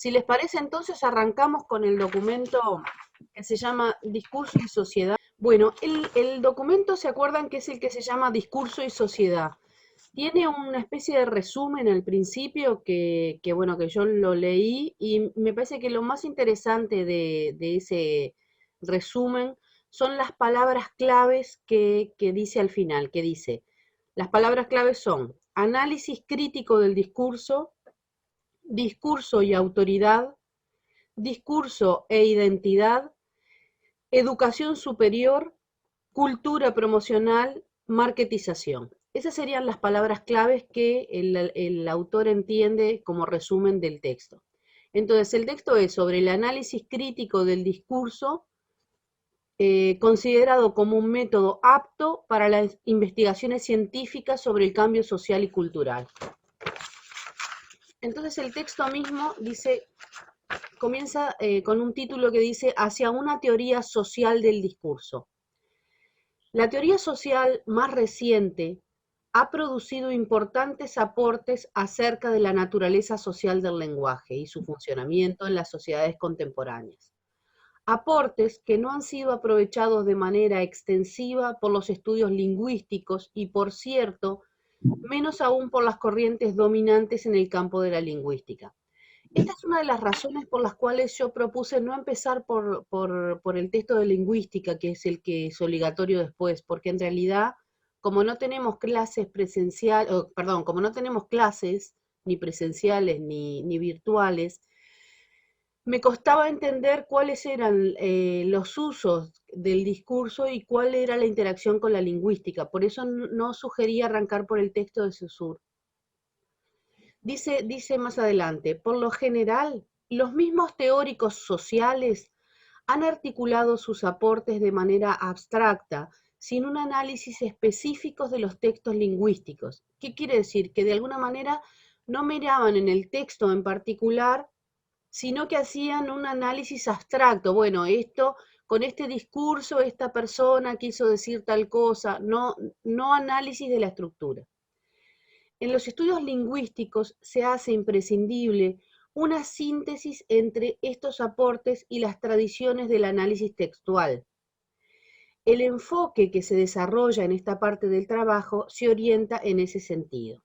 Si les parece, entonces arrancamos con el documento que se llama Discurso y Sociedad. Bueno, el documento, ¿se acuerdan que es el que se llama Discurso y Sociedad? Tiene una especie de resumen al principio bueno, que yo lo leí y me parece que lo más interesante de ese resumen son las palabras claves que dice al final, que dice, las palabras claves son análisis crítico del discurso, discurso y autoridad, discurso e identidad, educación superior, cultura promocional, marketización. Esas serían las palabras claves que el autor entiende como resumen del texto. Entonces, el texto es sobre el análisis crítico del discurso, considerado como un método apto para las investigaciones científicas sobre el cambio social y cultural. Entonces, el texto mismo dice, comienza con un título que dice Hacia una teoría social del discurso. La teoría social más reciente ha producido importantes aportes acerca de la naturaleza social del lenguaje y su funcionamiento en las sociedades contemporáneas. Aportes que no han sido aprovechados de manera extensiva por los estudios lingüísticos y, por cierto, menos aún por las corrientes dominantes en el campo de la lingüística. Esta es una de las razones por las cuales yo propuse no empezar por el texto de lingüística, que es el que es obligatorio después, porque en realidad, como no tenemos clases presenciales, como no tenemos clases ni presenciales ni virtuales, me costaba entender cuáles eran los usos del discurso y cuál era la interacción con la lingüística. Por eso no sugería arrancar por el texto de Saussure. Dice más adelante, por lo general, los mismos teóricos sociales han articulado sus aportes de manera abstracta, sin un análisis específico de los textos lingüísticos. ¿Qué quiere decir? Que de alguna manera no miraban en el texto en particular, sino que hacían un análisis abstracto. Bueno, con este discurso, esta persona quiso decir tal cosa, no análisis de la estructura. En los estudios lingüísticos se hace imprescindible una síntesis entre estos aportes y las tradiciones del análisis textual. El enfoque que se desarrolla en esta parte del trabajo se orienta en ese sentido.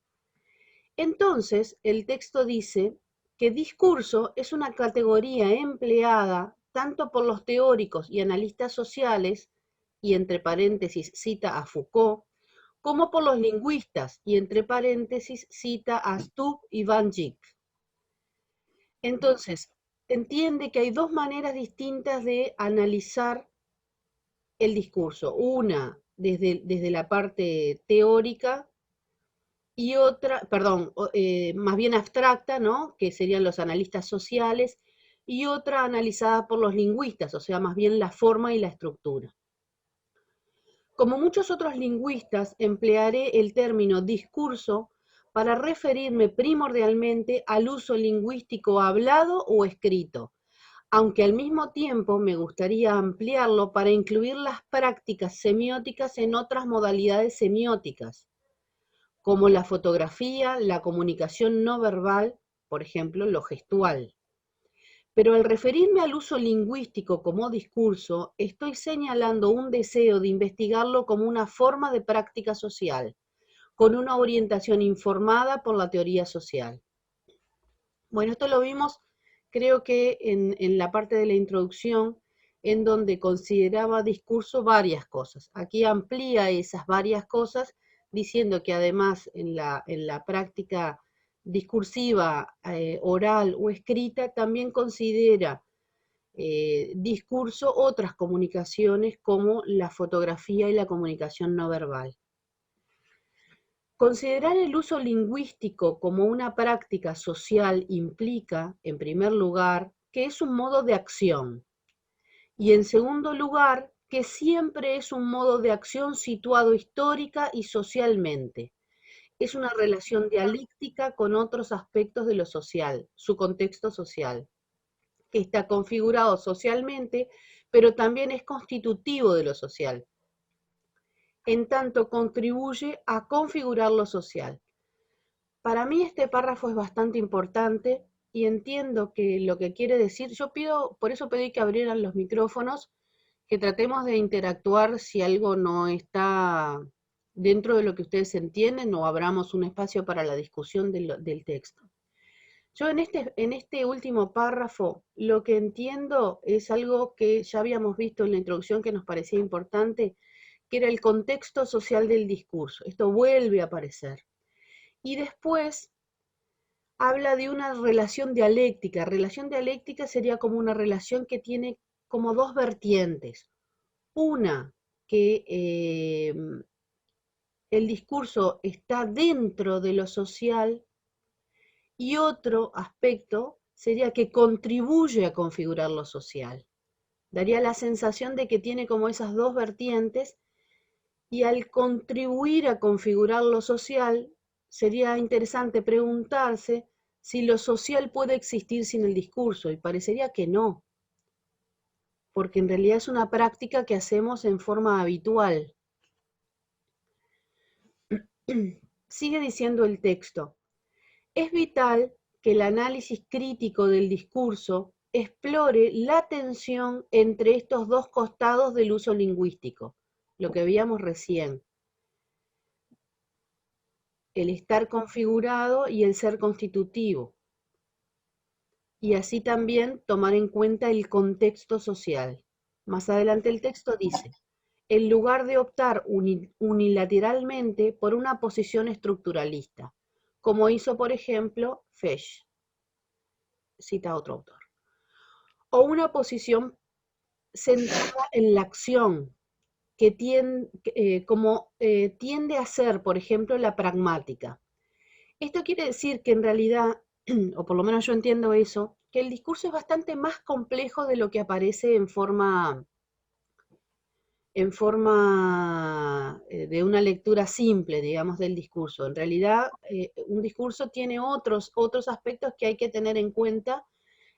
Entonces, el texto dice que discurso es una categoría empleada tanto por los teóricos y analistas sociales, y entre paréntesis cita a Foucault, como por los lingüistas, y entre paréntesis cita a Stubb y Van Dijk. Entonces, entiende que hay dos maneras distintas de analizar el discurso. Una desde la parte teórica y otra, más bien abstracta, ¿no? Que serían los analistas sociales, y otra analizada por los lingüistas, o sea, más bien la forma y la estructura. Como muchos otros lingüistas, emplearé el término discurso para referirme primordialmente al uso lingüístico hablado o escrito, aunque al mismo tiempo me gustaría ampliarlo para incluir las prácticas semióticas en otras modalidades semióticas, como la fotografía, la comunicación no verbal, por ejemplo, lo gestual. Pero al referirme al uso lingüístico como discurso, estoy señalando un deseo de investigarlo como una forma de práctica social, con una orientación informada por la teoría social. Bueno, esto lo vimos, creo que en la parte de la introducción, en donde consideraba discurso varias cosas. Aquí amplía esas varias cosas, diciendo que además en la práctica discursiva, oral o escrita, también considera discurso otras comunicaciones como la fotografía y la comunicación no verbal. Considerar el uso lingüístico como una práctica social implica, en primer lugar, que es un modo de acción, y en segundo lugar, que siempre es un modo de acción situado histórica y socialmente. Es una relación dialéctica con otros aspectos de lo social, su contexto social, que está configurado socialmente, pero también es constitutivo de lo social, en tanto contribuye a configurar lo social. Para mí este párrafo es bastante importante y entiendo que lo que quiere decir, por eso pedí que abrieran los micrófonos, que tratemos de interactuar si algo no está dentro de lo que ustedes entienden o abramos un espacio para la discusión del texto. Yo en este último párrafo lo que entiendo es algo que ya habíamos visto en la introducción que nos parecía importante, que era el contexto social del discurso. Esto vuelve a aparecer. Y después habla de una relación dialéctica. Relación dialéctica sería como una relación que tiene como dos vertientes. Una, que el discurso está dentro de lo social, y otro aspecto sería que contribuye a configurar lo social. Daría la sensación de que tiene como esas dos vertientes, y al contribuir a configurar lo social, sería interesante preguntarse si lo social puede existir sin el discurso, y parecería que no, porque en realidad es una práctica que hacemos en forma habitual. Sigue diciendo el texto: es vital que el análisis crítico del discurso explore la tensión entre estos dos costados del uso lingüístico, lo que veíamos recién, el estar configurado y el ser constitutivo, y así también tomar en cuenta el contexto social. Más adelante el texto dice: en lugar de optar unilateralmente por una posición estructuralista, como hizo, por ejemplo, Fesch, cita a otro autor, o una posición centrada en la acción, que tiende a ser, por ejemplo, la pragmática. Esto quiere decir que en realidad, o por lo menos yo entiendo eso, que el discurso es bastante más complejo de lo que aparece de una lectura simple, digamos, del discurso. En realidad, un discurso tiene otros aspectos que hay que tener en cuenta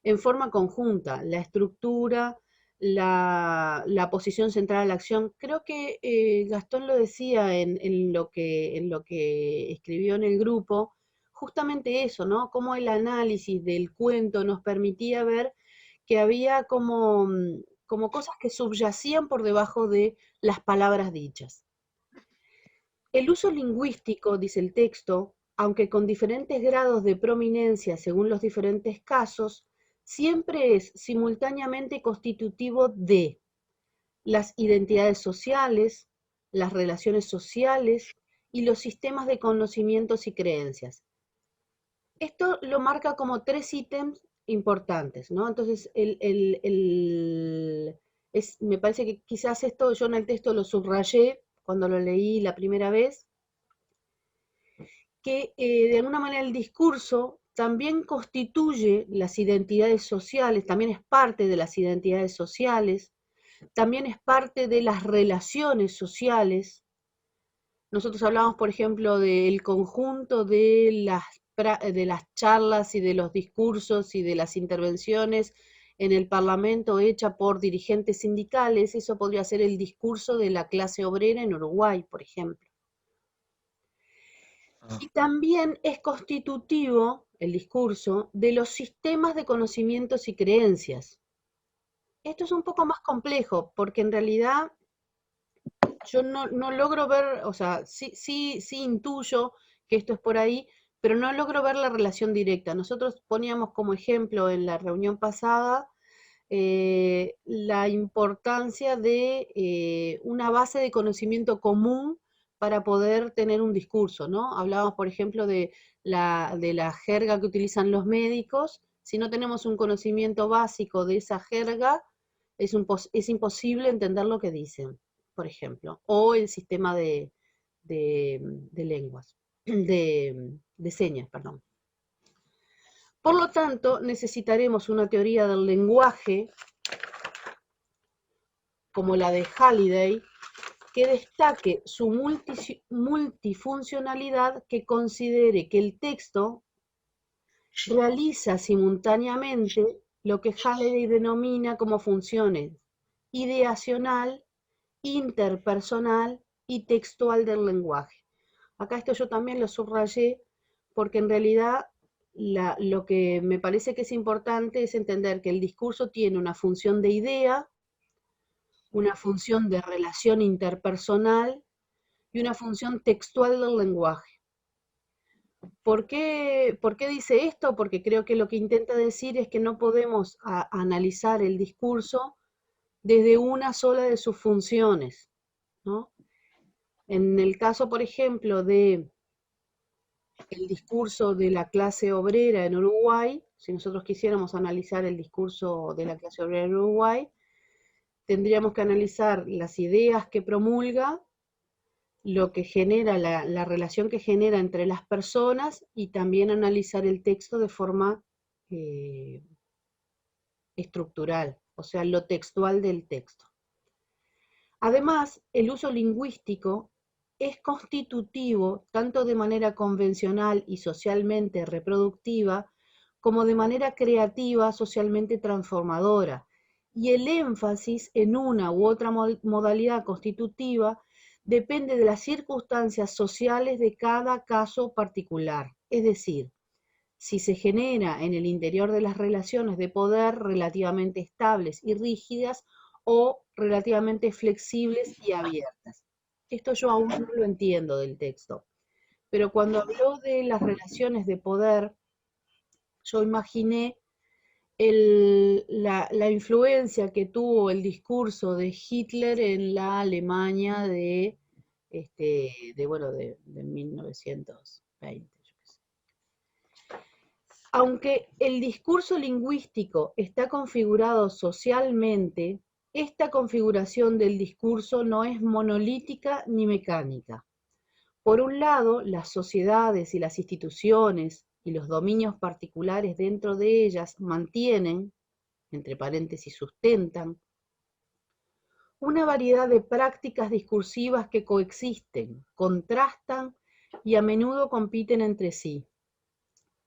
en forma conjunta: la estructura, la posición central a la acción. Creo que Gastón lo decía en lo que escribió en el grupo, justamente eso, ¿no? Cómo el análisis del cuento nos permitía ver que había como cosas que subyacían por debajo de las palabras dichas. El uso lingüístico, dice el texto, aunque con diferentes grados de prominencia según los diferentes casos, siempre es simultáneamente constitutivo de las identidades sociales, las relaciones sociales y los sistemas de conocimientos y creencias. Esto lo marca como tres ítems importantes, ¿no? Entonces, me parece que quizás esto yo en el texto lo subrayé cuando lo leí la primera vez, que de alguna manera el discurso también constituye las identidades sociales, también es parte de las identidades sociales, también es parte de las relaciones sociales. Nosotros hablamos, por ejemplo, del conjunto de las charlas y de los discursos y de las intervenciones en el Parlamento hecha por dirigentes sindicales. Eso podría ser el discurso de la clase obrera en Uruguay, por ejemplo. Y también es constitutivo el discurso de los sistemas de conocimientos y creencias. Esto es un poco más complejo, porque en realidad yo no logro ver, o sea, sí intuyo que esto es por ahí, pero no logro ver la relación directa. Nosotros poníamos como ejemplo en la reunión pasada la importancia de una base de conocimiento común para poder tener un discurso, ¿no? Hablábamos, por ejemplo, de la jerga que utilizan los médicos. Si no tenemos un conocimiento básico de esa jerga, es imposible entender lo que dicen, por ejemplo, o el sistema de lenguas, de señas, perdón. Por lo tanto, necesitaremos una teoría del lenguaje como la de Halliday, que destaque su multifuncionalidad, que considere que el texto realiza simultáneamente lo que Halliday denomina como funciones ideacional, interpersonal y textual del lenguaje. Acá esto yo también lo subrayé, porque en realidad lo que me parece que es importante es entender que el discurso tiene una función de idea, una función de relación interpersonal y una función textual del lenguaje. Por qué dice esto? Porque creo que lo que intenta decir es que no podemos analizar el discurso desde una sola de sus funciones, ¿no? En el caso, por ejemplo, de el discurso de la clase obrera en Uruguay, si nosotros quisiéramos analizar el discurso de la clase obrera en Uruguay, tendríamos que analizar las ideas que promulga, lo que genera, la relación que genera entre las personas y también analizar el texto de forma eh, estructural, o sea, lo textual del texto. Además, el uso lingüístico es constitutivo tanto de manera convencional y socialmente reproductiva como de manera creativa, socialmente transformadora, y el énfasis en una u otra modalidad constitutiva depende de las circunstancias sociales de cada caso particular, es decir, si se genera en el interior de las relaciones de poder relativamente estables y rígidas o relativamente flexibles y abiertas. Esto yo aún no lo entiendo del texto, pero cuando habló de las relaciones de poder, yo imaginé la influencia que tuvo el discurso de Hitler en la Alemania de 1920. Aunque el discurso lingüístico está configurado socialmente, esta configuración del discurso no es monolítica ni mecánica. Por un lado, las sociedades y las instituciones y los dominios particulares dentro de ellas mantienen, entre paréntesis sustentan, una variedad de prácticas discursivas que coexisten, contrastan y a menudo compiten entre sí.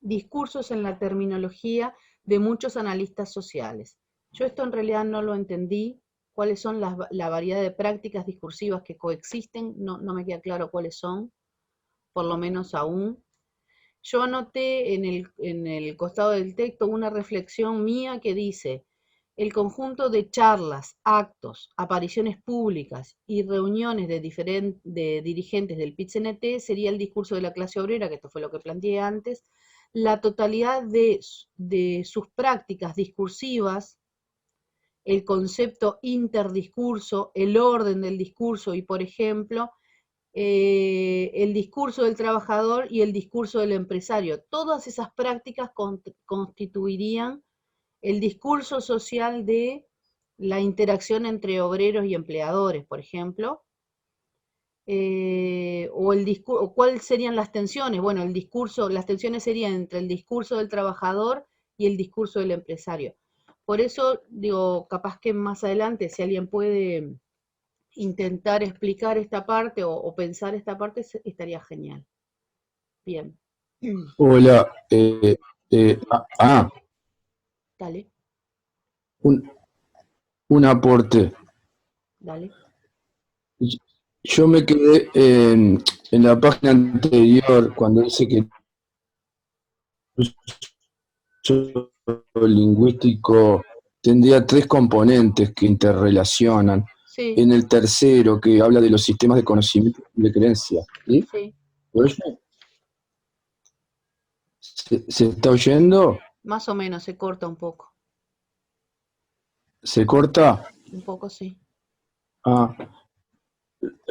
Discursos en la terminología de muchos analistas sociales. Yo esto en realidad no lo entendí, cuáles son la variedad de prácticas discursivas que coexisten, no me queda claro cuáles son, por lo menos aún. Yo anoté en el costado del texto una reflexión mía que dice, el conjunto de charlas, actos, apariciones públicas y reuniones de dirigentes del PIT-CNT sería el discurso de la clase obrera, que esto fue lo que planteé antes, la totalidad de sus prácticas discursivas, el concepto interdiscurso, el orden del discurso y, por ejemplo, el discurso del trabajador y el discurso del empresario. Todas esas prácticas constituirían el discurso social de la interacción entre obreros y empleadores, por ejemplo, o cuáles serían las tensiones. Bueno, las tensiones serían entre el discurso del trabajador y el discurso del empresario. Por eso digo, capaz que más adelante, si alguien puede intentar explicar esta parte o pensar esta parte, estaría genial. Bien. Hola, Dale, un, un aporte. dale. Yo me quedé en la página anterior cuando dice que el uso lingüístico tendría tres componentes que interrelacionan. Sí, En el tercero, que habla de los sistemas de conocimiento y de creencia. ¿Sí? sí. ¿Lo oye? ¿Se está oyendo? Más o menos se corta un poco. ¿Se corta? Un poco sí. Ah,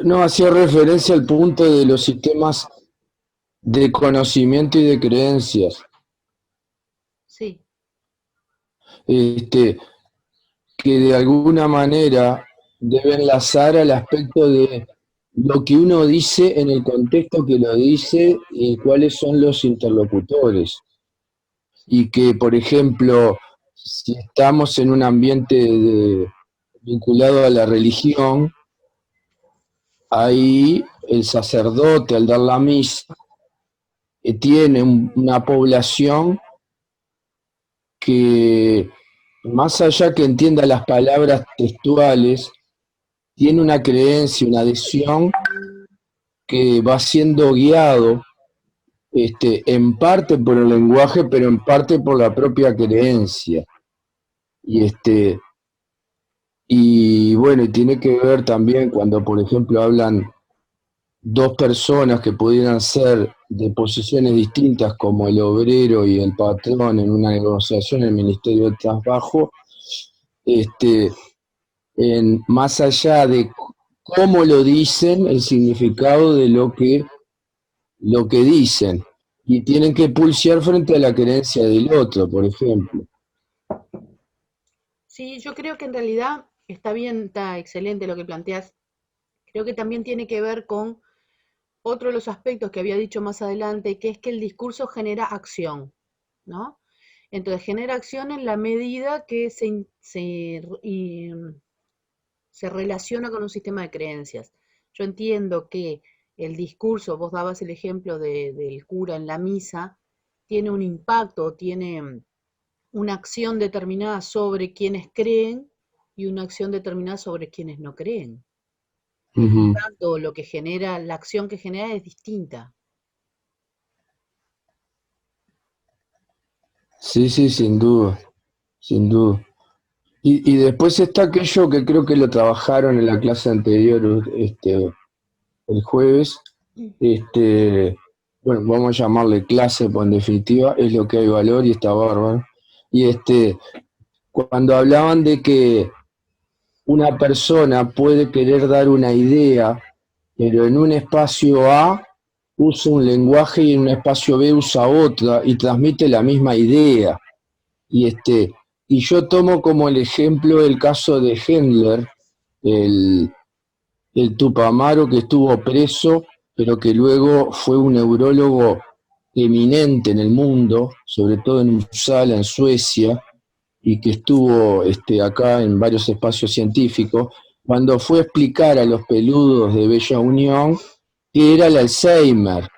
no, hacía referencia al punto de los sistemas de conocimiento y de creencias. Sí, Este, que de alguna manera debe enlazar al aspecto de lo que uno dice en el contexto que lo dice y cuáles son los interlocutores. sí, Y que, por ejemplo, si estamos en un ambiente vinculado a la religión, ahí el sacerdote al dar la misa tiene una población que, más allá que entienda las palabras textuales, tiene una creencia, una adhesión que va siendo guiado en parte por el lenguaje, pero en parte por la propia creencia. Y y bueno, y tiene que ver también cuando, por ejemplo, hablan dos personas que pudieran ser de posiciones distintas, como el obrero y el patrón, en una negociación en el Ministerio de Trabajo, este, más allá de cómo lo dicen, el significado de lo que dicen. Y tienen que pulsear frente a la creencia del otro, por ejemplo. Sí, yo creo que en realidad está bien, está excelente lo que planteas. Creo que también tiene que ver con otro de los aspectos que había dicho más adelante, que es que el discurso genera acción, ¿no? Entonces genera acción en la medida que se relaciona con un sistema de creencias. Yo entiendo que el discurso, vos dabas el ejemplo del cura en la misa, tiene un impacto, tiene una acción determinada sobre quienes creen y una acción determinada sobre quienes no creen. Por lo Ujú. tanto, lo que genera, la acción que genera es distinta. Sí, sí, sin duda, sin duda. Y después está aquello que creo que lo trabajaron en la clase anterior, el jueves, este, bueno, vamos a llamarle clase, pues en definitiva es lo que hay valor y está bárbaro. Y cuando hablaban de que una persona puede querer dar una idea, pero en un espacio A usa un lenguaje y en un espacio B usa otra y transmite la misma idea. Y y yo tomo como el ejemplo el caso de Hendler, el, el Tupamaro que estuvo preso, pero que luego fue un neurólogo eminente en el mundo, sobre todo en Uppsala, en Suecia, y que estuvo acá en varios espacios científicos, cuando fue a explicar a los peludos de Bella Unión qué era el Alzheimer.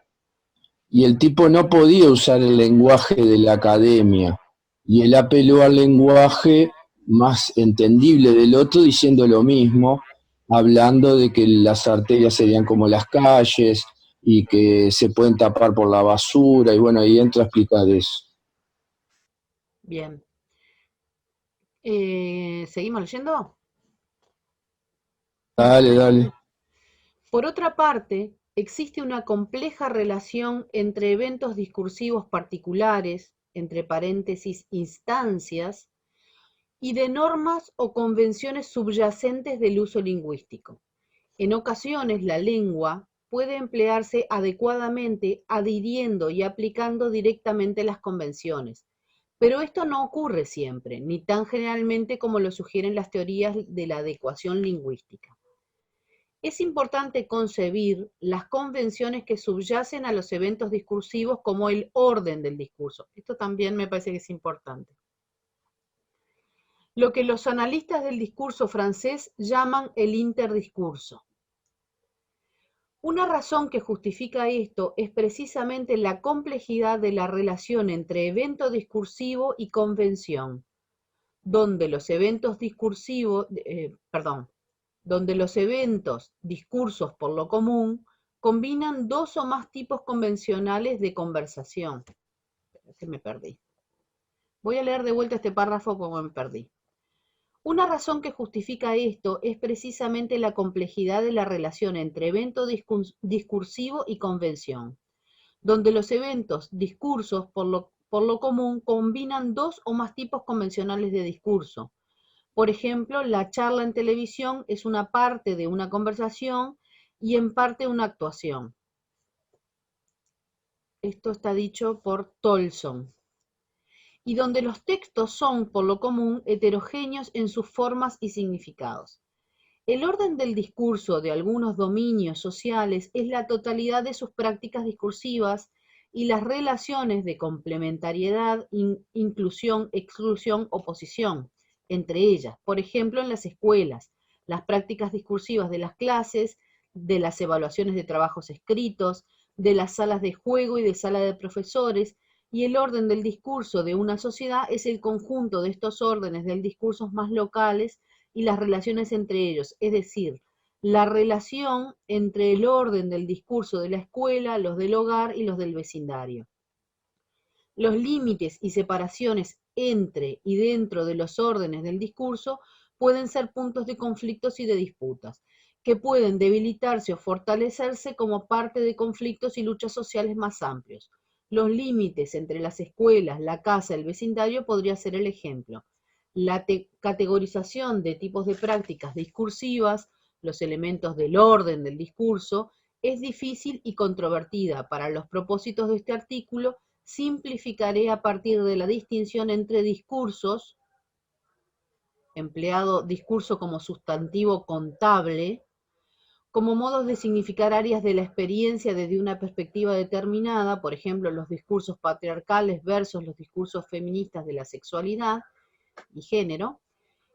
Y el tipo no podía usar el lenguaje de la academia. Y él apeló al lenguaje más entendible del otro diciendo lo mismo, hablando de que las arterias serían como las calles y que se pueden tapar por la basura. Y bueno, ahí entra a explicar eso. Bien. ¿Seguimos leyendo? Dale, dale. Por otra parte, existe una compleja relación entre eventos discursivos particulares, entre paréntesis, instancias, y de normas o convenciones subyacentes del uso lingüístico. En ocasiones, la lengua puede emplearse adecuadamente adhiriendo y aplicando directamente las convenciones, pero esto no ocurre siempre, ni tan generalmente como lo sugieren las teorías de la adecuación lingüística. Es importante concebir las convenciones que subyacen a los eventos discursivos como el orden del discurso. Esto también me parece que es importante. Lo que los analistas del discurso francés llaman el interdiscurso. Una razón que justifica esto es precisamente la complejidad de la relación entre evento discursivo y convención, donde los eventos discursivos, donde los eventos, discursos por lo común, combinan dos o más tipos convencionales de conversación. Se me perdí. Voy a leer de vuelta este párrafo porque me perdí. Una razón que justifica esto es precisamente la complejidad de la relación entre evento discursivo y convención, donde los eventos, discursos, por lo común, combinan dos o más tipos convencionales de discurso. Por ejemplo, la charla en televisión es una parte de una conversación y en parte una actuación. Esto está dicho por Tolson. Y donde los textos son, por lo común, heterogéneos en sus formas y significados. El orden del discurso de algunos dominios sociales es la totalidad de sus prácticas discursivas y las relaciones de complementariedad, inclusión, exclusión, oposición entre ellas. Por ejemplo, en las escuelas, las prácticas discursivas de las clases, de las evaluaciones de trabajos escritos, de las salas de juego y de sala de profesores, y el orden del discurso de una sociedad es el conjunto de estos órdenes del discurso más locales y las relaciones entre ellos, es decir, la relación entre el orden del discurso de la escuela, los del hogar y los del vecindario. Los límites y separaciones entre y dentro de los órdenes del discurso pueden ser puntos de conflictos y de disputas, que pueden debilitarse o fortalecerse como parte de conflictos y luchas sociales más amplios. Los límites entre las escuelas, la casa, el vecindario podría ser el ejemplo. La categorización de tipos de prácticas discursivas, los elementos del orden del discurso, es difícil y controvertida. Para los propósitos de este artículo, simplificaré a partir de la distinción entre discursos, empleado discurso como sustantivo contable, como modos de significar áreas de la experiencia desde una perspectiva determinada, por ejemplo, los discursos patriarcales versus los discursos feministas de la sexualidad y género,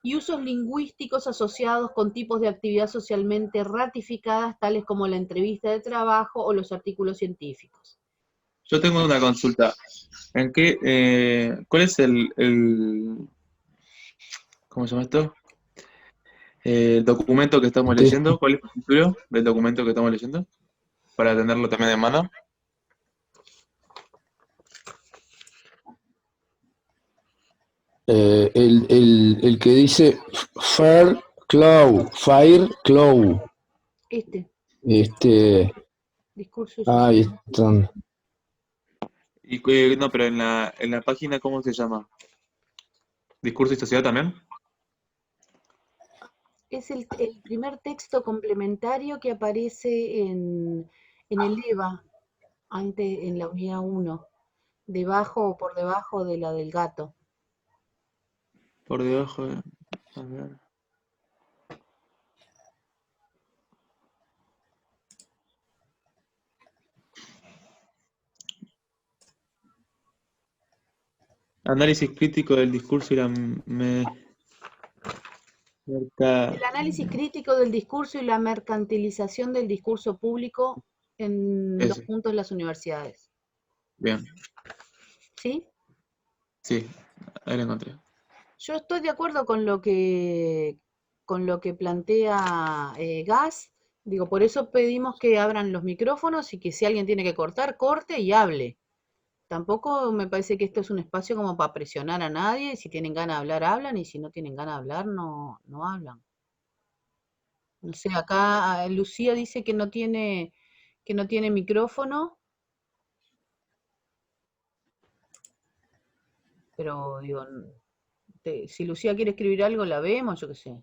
y usos lingüísticos asociados con tipos de actividad socialmente ratificadas, tales como la entrevista de trabajo o los artículos científicos. Yo tengo una consulta. ¿Cuál es ¿cómo se llama esto? El documento que estamos leyendo. ¿Cuál es el título del documento que estamos leyendo? Para tenerlo también en mano. El que dice Fire Claw. Discurso Ahí están. No, pero en la página, ¿cómo se llama? ¿Discurso y sociedad también? Es el primer texto complementario que aparece en el EVA, antes en la unidad 1, debajo o por debajo de la del gato. Por debajo de... A ver. Análisis crítico del discurso y la El análisis crítico del discurso y la mercantilización del discurso público en los puntos de las universidades. Bien. ¿Sí? Sí, ahí lo encontré. Yo estoy de acuerdo con lo que plantea Gas. Digo, por eso pedimos que abran los micrófonos y que si alguien tiene que cortar, corte y hable. Tampoco me parece que esto es un espacio como para presionar a nadie. Si tienen ganas de hablar, hablan, y si no tienen ganas de hablar, no hablan. No sé, acá Lucía dice que no tiene micrófono, pero digo, si Lucía quiere escribir algo, la vemos, yo qué sé.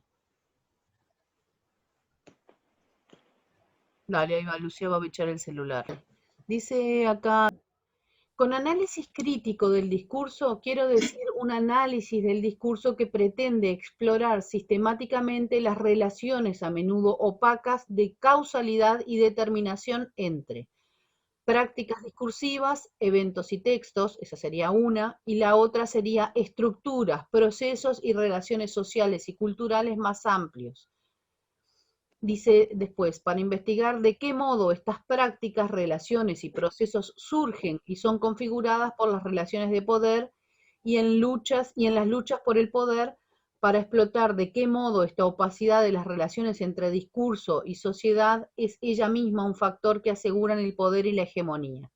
Dale, ahí va, Lucía va a echar el celular. Dice acá, con análisis crítico del discurso, quiero decir un análisis del discurso que pretende explorar sistemáticamente las relaciones a menudo opacas de causalidad y determinación entre prácticas discursivas, eventos y textos, esa sería una, y la otra sería estructuras, procesos y relaciones sociales y culturales más amplios. Dice después, para investigar de qué modo estas prácticas, relaciones y procesos surgen y son configuradas por las relaciones de poder y en las luchas por el poder, para explotar de qué modo esta opacidad de las relaciones entre discurso y sociedad es ella misma un factor que aseguran el poder y la hegemonía.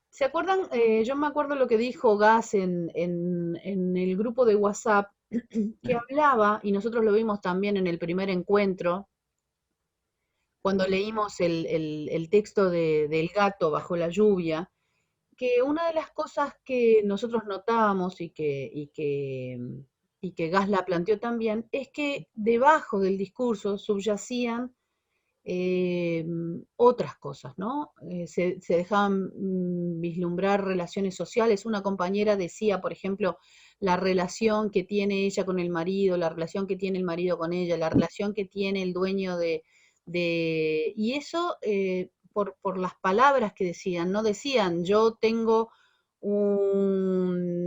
¿Se acuerdan? Yo me acuerdo lo que dijo Gas en el grupo de WhatsApp, que hablaba, y nosotros lo vimos también en el primer encuentro, cuando leímos el texto del gato bajo la lluvia, que una de las cosas que nosotros notábamos y que Gas la planteó también, es que debajo del discurso subyacían otras cosas, ¿no? Se dejaban vislumbrar relaciones sociales. Una compañera decía, por ejemplo, la relación que tiene ella con el marido, la relación que tiene el marido con ella, la relación que tiene el dueño y eso por las palabras que decían, no decían yo tengo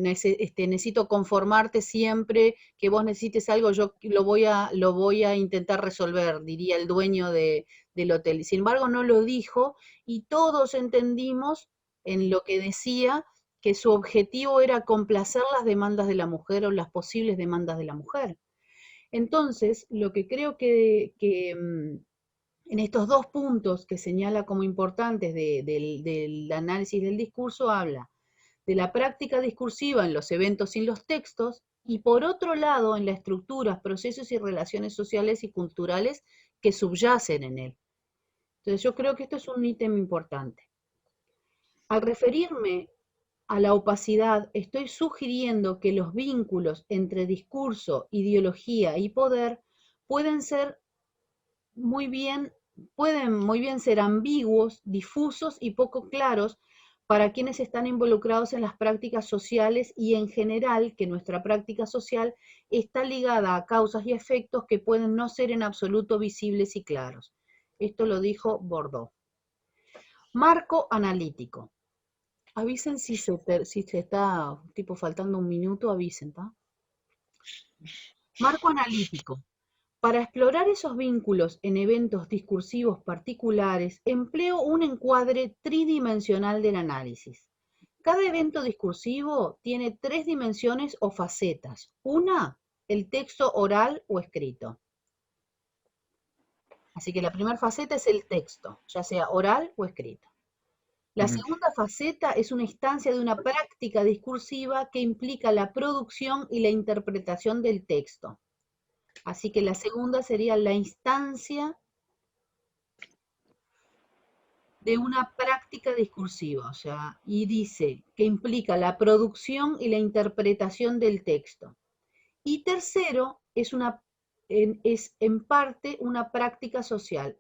necesito conformarte siempre, que vos necesites algo, yo lo voy a intentar resolver, diría el dueño del hotel. Sin embargo, no lo dijo y todos entendimos en lo que decía que su objetivo era complacer las demandas de la mujer o las posibles demandas de la mujer. Entonces, lo que creo que en estos dos puntos que señala como importantes del análisis del discurso, habla de la práctica discursiva en los eventos y en los textos, y por otro lado, en las estructuras, procesos y relaciones sociales y culturales que subyacen en él. Entonces yo creo que esto es un ítem importante. Al referirme a la opacidad, estoy sugiriendo que los vínculos entre discurso, ideología y poder pueden muy bien ser ambiguos, difusos y poco claros para quienes están involucrados en las prácticas sociales y en general que nuestra práctica social está ligada a causas y efectos que pueden no ser en absoluto visibles y claros. Esto lo dijo Bourdieu. Marco analítico. Avisen si se está tipo faltando un minuto, avisen, ¿tá? Marco analítico. Para explorar esos vínculos en eventos discursivos particulares, empleo un encuadre tridimensional del análisis. Cada evento discursivo tiene tres dimensiones o facetas. Una, el texto oral o escrito. Así que la primera faceta es el texto, ya sea oral o escrito. La segunda faceta es una instancia de una práctica discursiva que implica la producción y la interpretación del texto. Así que la segunda sería la instancia de una práctica discursiva, o sea, y dice que implica la producción y la interpretación del texto. Y tercero, es en parte una práctica social,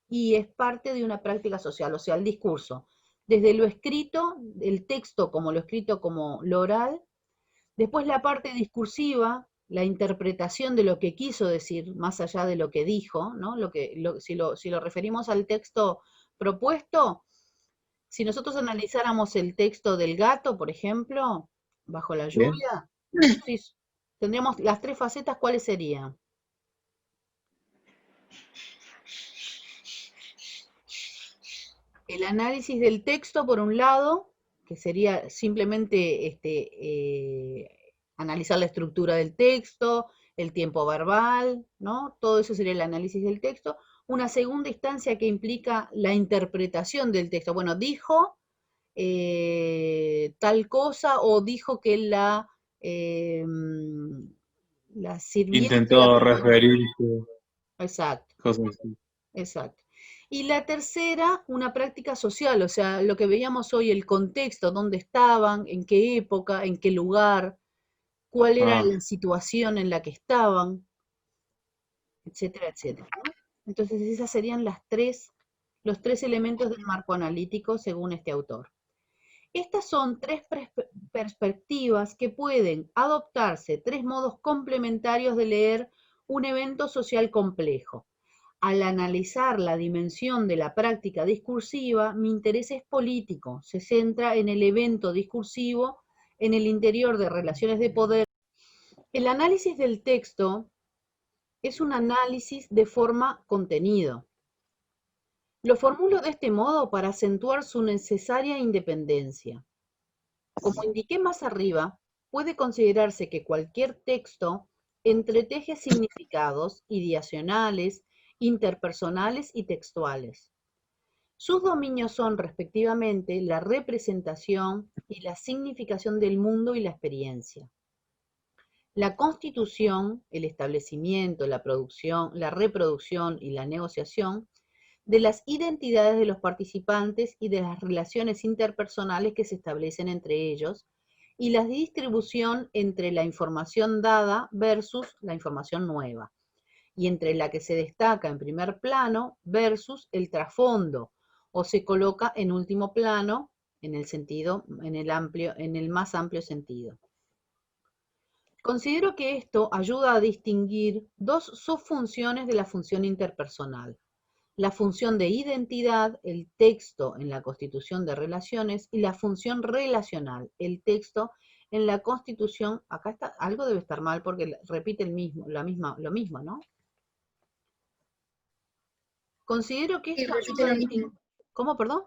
y es parte de una práctica social, o sea, el discurso, desde lo escrito, el texto como lo escrito como lo oral, después la parte discursiva, la interpretación de lo que quiso decir, más allá de lo que dijo, ¿no? Si lo referimos al texto propuesto, si nosotros analizáramos el texto del gato, por ejemplo, bajo la Bien. lluvia, sí, tendríamos las tres facetas, ¿cuáles serían? El análisis del texto, por un lado, que sería simplemente analizar la estructura del texto, el tiempo verbal, ¿no? Todo eso sería el análisis del texto. Una segunda instancia que implica la interpretación del texto. Bueno, dijo tal cosa o dijo que la sirviente Intentó referirse, Exacto, cosas así. exacto. Y la tercera, una práctica social, o sea, lo que veíamos hoy, el contexto, dónde estaban, en qué época, en qué lugar, cuál era Ah, la situación en la que estaban, etcétera, etcétera, ¿no? Entonces esas serían los tres elementos del marco analítico según este autor. Estas son tres perspectivas que pueden adoptarse, tres modos complementarios de leer un evento social complejo. Al analizar la dimensión de la práctica discursiva, mi interés es político, se centra en el evento discursivo, en el interior de relaciones de poder. El análisis del texto es un análisis de forma contenido. Lo formulo de este modo para acentuar su necesaria independencia. Como indiqué más arriba, puede considerarse que cualquier texto entreteje significados ideacionales, interpersonales y textuales. Sus dominios son, respectivamente, la representación y la significación del mundo y la experiencia. La constitución, el establecimiento, la producción, la reproducción y la negociación de las identidades de los participantes y de las relaciones interpersonales que se establecen entre ellos, y la distribución entre la información dada versus la información nueva, y entre la que se destaca en primer plano versus el trasfondo, o se coloca en último plano en el más amplio sentido. Considero que esto ayuda a distinguir dos subfunciones de la función interpersonal: la función de identidad, el texto en la constitución de relaciones, y la función relacional, el texto en la constitución. Acá está, algo debe estar mal porque repite lo mismo, ¿no? Considero que esto ayuda a distinguir. ¿Cómo, perdón?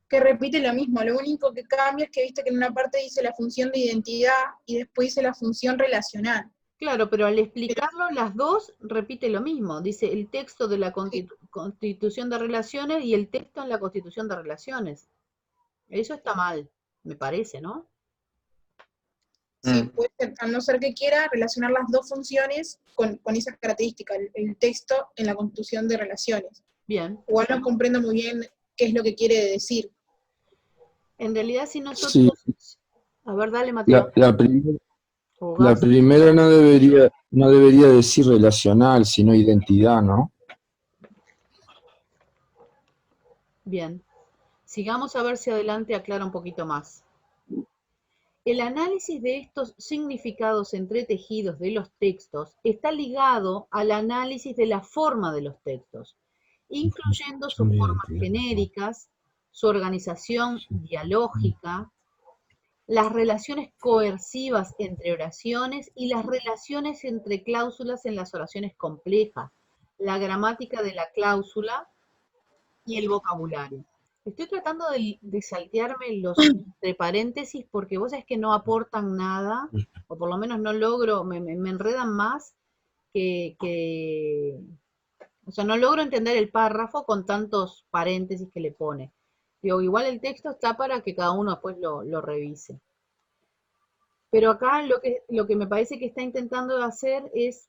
Que repite lo mismo, lo único que cambia es que viste que en una parte dice la función de identidad y después dice la función relacional. Claro, pero al explicarlo, las dos repite lo mismo. Dice el texto de la Constitución de Relaciones y el texto en la Constitución de Relaciones. Eso está mal, me parece, ¿no? Sí, Mm. puede ser, a no ser que quiera relacionar las dos funciones con esas características, el texto en la Constitución de Relaciones. Bien. Igual no comprendo muy bien qué es lo que quiere decir. En realidad, si Sí, nosotros... A ver, dale, Mateo. la primera. O La Gas. primera no debería decir relacional, sino identidad, ¿no? Bien. Sigamos a ver si adelante aclara un poquito más. El análisis de estos significados entretejidos de los textos está ligado al análisis de la forma de los textos, incluyendo sus formas genéricas, su organización dialógica, las relaciones coercivas entre oraciones y las relaciones entre cláusulas en las oraciones complejas, la gramática de la cláusula y el vocabulario. Estoy tratando de saltearme los entre paréntesis porque vos sabés que no aportan nada, o por lo menos no logro, me enredan más que, o sea, no logro entender el párrafo con tantos paréntesis que le pone. Digo, igual el texto está para que cada uno después lo revise. Pero acá lo que me parece que está intentando hacer es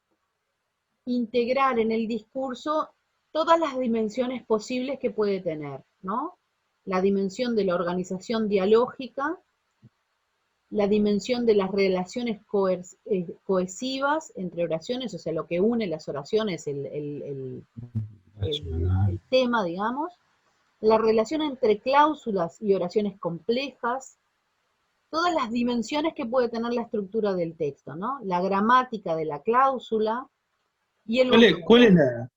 integrar en el discurso todas las dimensiones posibles que puede tener, ¿no? La dimensión de la organización dialógica, la dimensión de las relaciones cohesivas entre oraciones, o sea, lo que une las oraciones, el tema, digamos, la relación entre cláusulas y oraciones complejas, todas las dimensiones que puede tener la estructura del texto, ¿no? La gramática de la cláusula y el vocabulario.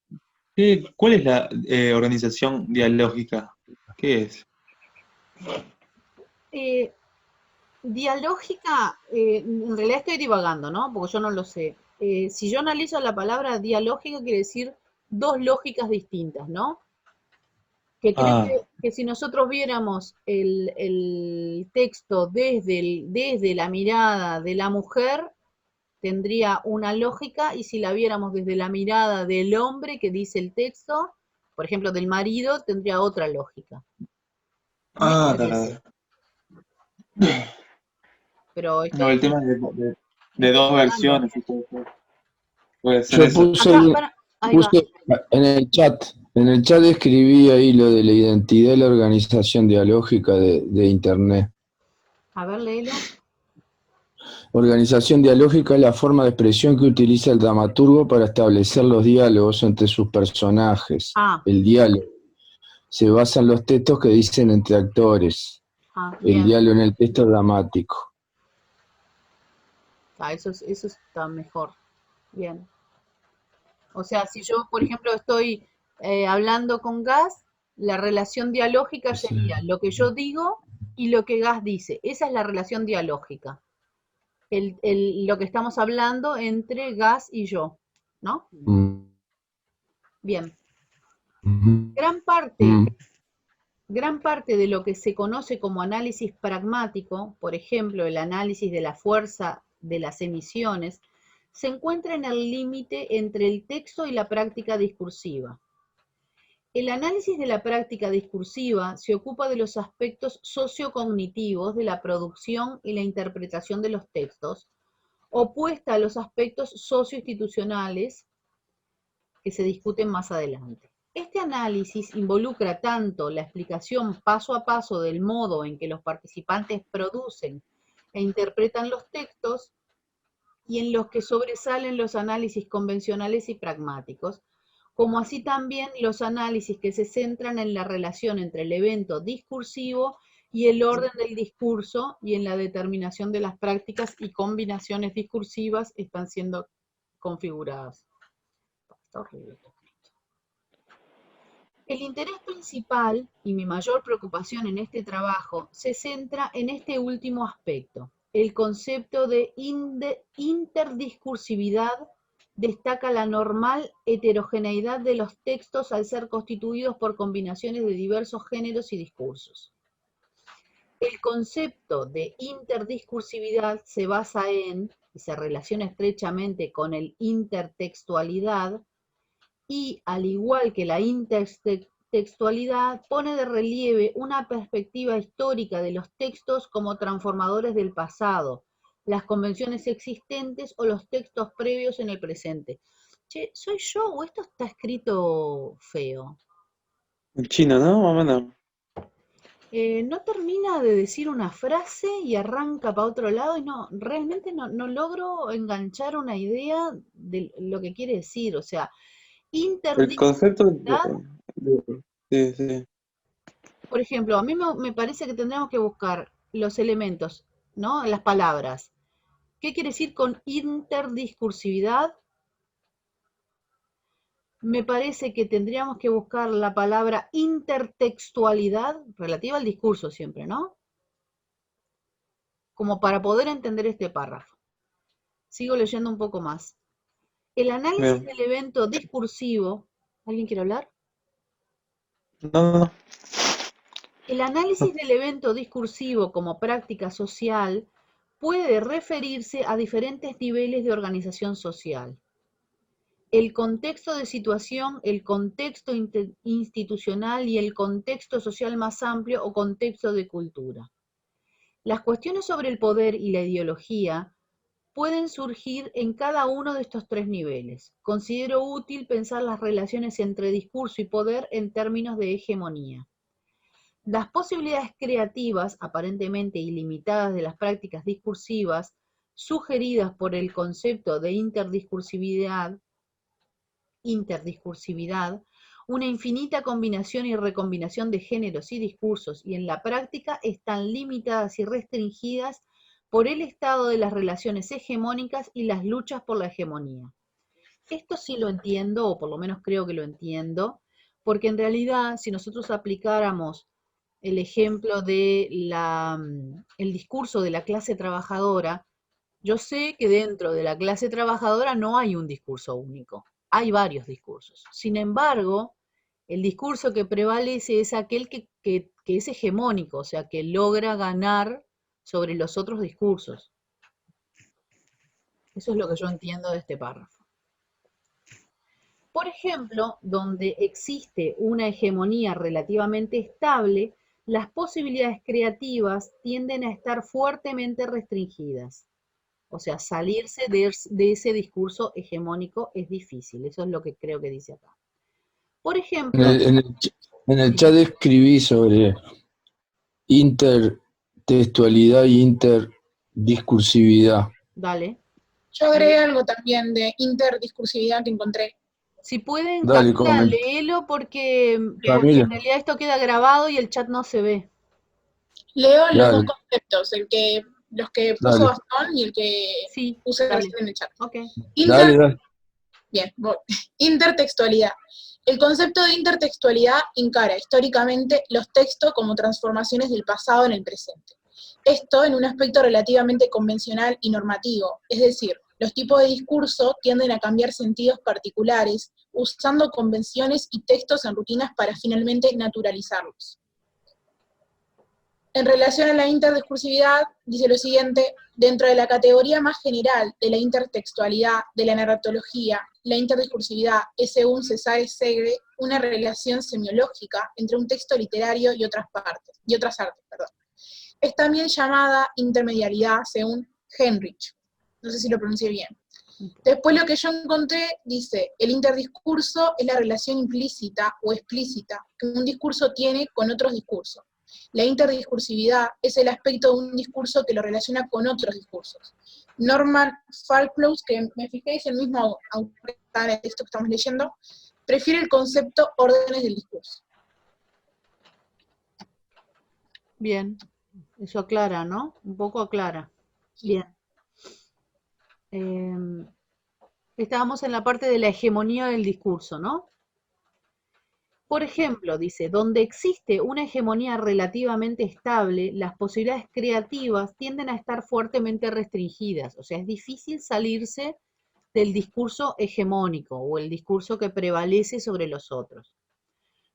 ¿Cuál es la organización dialógica? ¿Qué es? Eh, Dialógica, en realidad estoy divagando, ¿no? Porque yo no lo sé. Si yo analizo la palabra dialógica, quiere decir dos lógicas distintas, ¿no? Que creo Ah, que si nosotros viéramos el texto desde la mirada de la mujer, tendría una lógica, y si la viéramos desde la mirada del hombre que dice el texto, por ejemplo, del marido, tendría otra lógica. Me parece, pero no, el estoy, tema de estoy dos divagando. versiones, puede ser Yo eso. puse, Acá, ahí va. puse en el chat escribí ahí lo de la identidad y la organización dialógica de Internet. A ver, léelo. Organización dialógica es la forma de expresión que utiliza el dramaturgo para establecer los diálogos entre sus personajes. Ah, El diálogo se basa en los textos que dicen entre actores. El bien. diálogo en el texto dramático. Ah, eso está mejor. Bien. O sea, si yo, por ejemplo, estoy hablando con Gas, la relación dialógica sería lo que yo digo y lo que Gas dice. Esa es la relación dialógica. Lo que estamos hablando entre Gas y yo, ¿no? Bien. Gran parte, gran parte de lo que se conoce como análisis pragmático, por ejemplo, el análisis de la fuerza de las emisiones, se encuentra en el límite entre el texto y la práctica discursiva. El análisis de la práctica discursiva se ocupa de los aspectos sociocognitivos de la producción y la interpretación de los textos, opuesta a los aspectos socioinstitucionales que se discuten más adelante. Este análisis involucra tanto la explicación paso a paso del modo en que los participantes producen e interpretan los textos, y en los que sobresalen los análisis convencionales y pragmáticos, como así también los análisis que se centran en la relación entre el evento discursivo y el orden del discurso, y en la determinación de las prácticas y combinaciones discursivas están siendo configuradas. Está horrible. El interés principal y mi mayor preocupación en este trabajo se centra en este último aspecto. El concepto de interdiscursividad destaca la normal heterogeneidad de los textos al ser constituidos por combinaciones de diversos géneros y discursos. El concepto de interdiscursividad se basa en y se relaciona estrechamente con el intertextualidad, y al igual que la intertextualidad, pone de relieve una perspectiva histórica de los textos como transformadores del pasado, las convenciones existentes o los textos previos en el presente. Che, ¿soy yo o esto está escrito feo? En chino, ¿no? Más o menos. No termina de decir una frase y arranca para otro lado y realmente no logro enganchar una idea de lo que quiere decir. O sea, El concepto interdisciplinaridad, sí, sí. por ejemplo, a mí me parece que tendríamos que buscar los elementos, ¿no? Las palabras. ¿Qué quiere decir con interdiscursividad? Me parece que tendríamos que buscar la palabra intertextualidad, relativa al discurso siempre, ¿no? Como para poder entender este párrafo. Sigo leyendo un poco más. El análisis Bien. del evento discursivo, ¿alguien quiere hablar? No. El análisis del evento discursivo como práctica social puede referirse a diferentes niveles de organización social. El contexto de situación, el contexto institucional y el contexto social más amplio o contexto de cultura. Las cuestiones sobre el poder y la ideología pueden surgir en cada uno de estos tres niveles. Considero útil pensar las relaciones entre discurso y poder en términos de hegemonía. Las posibilidades creativas, aparentemente ilimitadas de las prácticas discursivas, sugeridas por el concepto de interdiscursividad, una infinita combinación y recombinación de géneros y discursos, y en la práctica están limitadas y restringidas por el estado de las relaciones hegemónicas y las luchas por la hegemonía. Esto sí lo entiendo, o por lo menos creo que lo entiendo, porque en realidad si nosotros aplicáramos el ejemplo de el discurso de la clase trabajadora, yo sé que dentro de la clase trabajadora no hay un discurso único, hay varios discursos. Sin embargo, el discurso que prevalece es aquel que es hegemónico, o sea, que logra ganar sobre los otros discursos. Eso es lo que yo entiendo de este párrafo. Por ejemplo, donde existe una hegemonía relativamente estable, las posibilidades creativas tienden a estar fuertemente restringidas. O sea, salirse de ese discurso hegemónico es difícil. Eso es lo que creo que dice acá. Por En ejemplo, el chat escribí sobre intertextualidad y interdiscursividad. dale. Yo agregué algo también de interdiscursividad que encontré. Si pueden, Dale, Camila, léelo porque en Camila, realidad esto queda grabado y el chat no se ve. Leo los dos dale, conceptos, los que puso dale, Gastón y el que Sí, puse dale. recién en el chat. Ok. dale. Bien, voy. Intertextualidad. El concepto de intertextualidad encara históricamente los textos como transformaciones del pasado en el presente. Esto en un aspecto relativamente convencional y normativo, es decir, los tipos de discurso tienden a cambiar sentidos particulares, usando convenciones y textos en rutinas para finalmente naturalizarlos. En relación a la interdiscursividad, dice lo siguiente: dentro de la categoría más general de la intertextualidad, de la narratología, la interdiscursividad es, según Cesare Segre, una relación semiológica entre un texto literario y otras artes. Es también llamada intermedialidad, según Henrich. No sé si lo pronuncié bien. Después lo que yo encontré dice: el interdiscurso es la relación implícita o explícita que un discurso tiene con otros discursos. La interdiscursividad es el aspecto de un discurso que lo relaciona con otros discursos. Norman Falklows, que me fijé es el mismo autor que está en el texto que estamos leyendo, prefiere el concepto órdenes del discurso. Bien. Eso aclara, ¿no? Un poco aclara. Bien. Estábamos en la parte de la hegemonía del discurso, ¿no? Por ejemplo, dice, donde existe una hegemonía relativamente estable, las posibilidades creativas tienden a estar fuertemente restringidas. O sea, es difícil salirse del discurso hegemónico o el discurso que prevalece sobre los otros.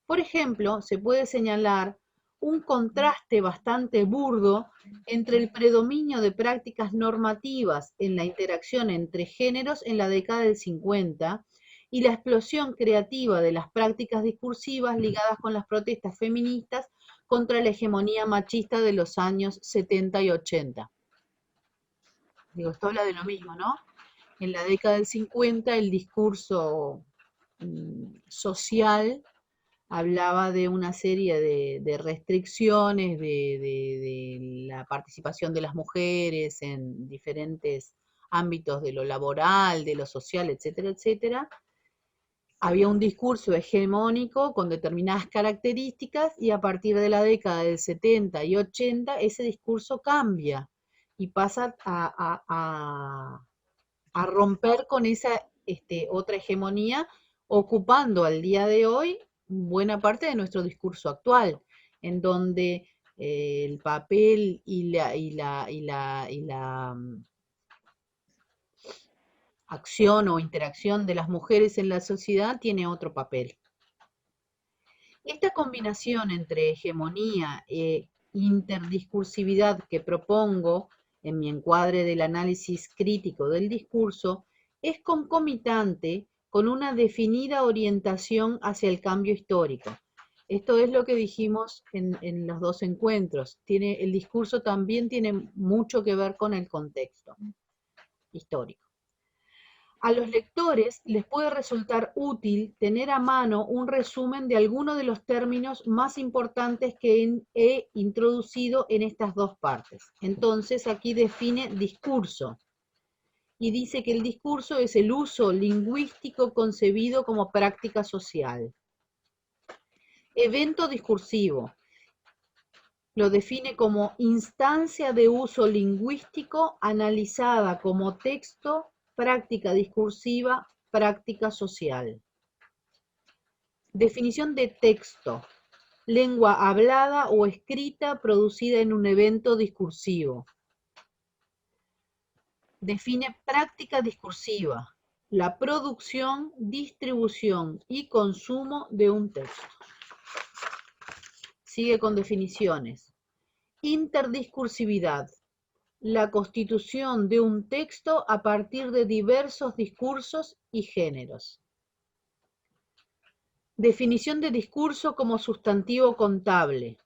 Por ejemplo, se puede señalar un contraste bastante burdo entre el predominio de prácticas normativas en la interacción entre géneros en la década del 50 y la explosión creativa de las prácticas discursivas ligadas con las protestas feministas contra la hegemonía machista de los años 70 y 80. Digo, esto habla de lo mismo, ¿no? En la década del 50 el discurso social hablaba de una serie de restricciones de la participación de las mujeres en diferentes ámbitos de lo laboral, de lo social, etcétera, etcétera. Había un discurso hegemónico con determinadas características y a partir de la década del 70 y 80 ese discurso cambia y pasa a romper con esa otra hegemonía, ocupando al día de hoy buena parte de nuestro discurso actual, en donde el papel y la acción o interacción de las mujeres en la sociedad tiene otro papel. Esta combinación entre hegemonía e interdiscursividad que propongo en mi encuadre del análisis crítico del discurso es concomitante con una definida orientación hacia el cambio histórico. Esto es lo que dijimos en los dos encuentros. El discurso también tiene mucho que ver con el contexto histórico. A los lectores les puede resultar útil tener a mano un resumen de algunos de los términos más importantes que he introducido en estas dos partes. Entonces, aquí define discurso y dice que el discurso es el uso lingüístico concebido como práctica social. Evento discursivo lo define como instancia de uso lingüístico analizada como texto, práctica discursiva, práctica social. Definición de texto: lengua hablada o escrita producida en un evento discursivo. Define práctica discursiva: la producción, distribución y consumo de un texto. Sigue con definiciones. Interdiscursividad: la constitución de un texto a partir de diversos discursos y géneros. Definición de discurso como sustantivo contable: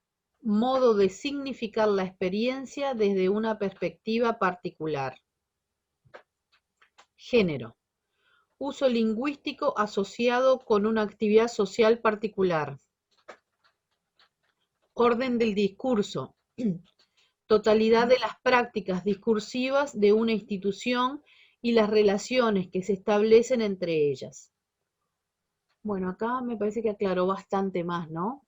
modo de significar la experiencia desde una perspectiva particular. Género: uso lingüístico asociado con una actividad social particular. Orden del discurso: totalidad de las prácticas discursivas de una institución y las relaciones que se establecen entre ellas. Bueno, acá me parece que aclaró bastante más, ¿no?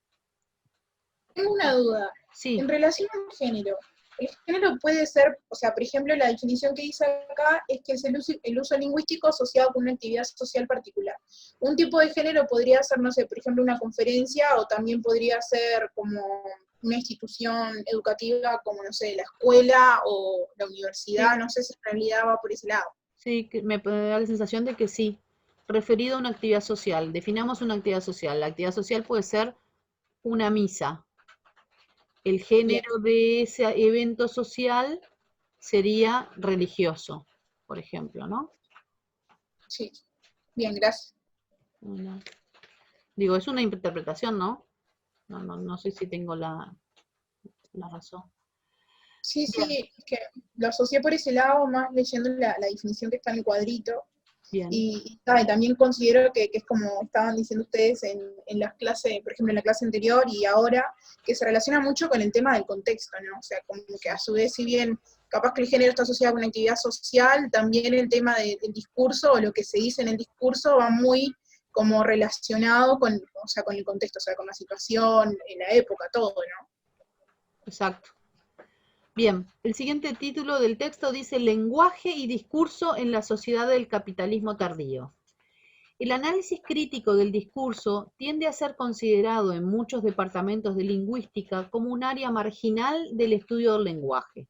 Tengo una duda. Sí. En relación al género, el género puede ser, o sea, por ejemplo, la definición que dice acá es que es el uso lingüístico asociado con una actividad social particular. Un tipo de género podría ser, no sé, por ejemplo, una conferencia, o también podría ser como una institución educativa como, no sé, la escuela o la universidad, Sí. no sé si en realidad va por ese lado. Sí, me da la sensación de que sí. Referido a una actividad social. Definamos una actividad social. La actividad social puede ser una misa. El género de ese evento social sería religioso, por ejemplo, ¿no? Sí, bien, gracias. Bueno, digo, es una interpretación, ¿no? No sé si tengo la razón. Sí, Bien. sí, es que lo asocié por ese lado, más leyendo la definición que está en el cuadrito. Bien. Y también considero que es como estaban diciendo ustedes en las clases, por ejemplo en la clase anterior y ahora, que se relaciona mucho con el tema del contexto, ¿no? O sea, como que a su vez, si bien capaz que el género está asociado con una actividad social, también el tema del discurso o lo que se dice en el discurso va muy como relacionado con, o sea, con el contexto, o sea, con la situación, en la época, todo, ¿no? Exacto. Bien, el siguiente título del texto dice Lenguaje y discurso en la sociedad del capitalismo tardío. El análisis crítico del discurso tiende a ser considerado en muchos departamentos de lingüística como un área marginal del estudio del lenguaje,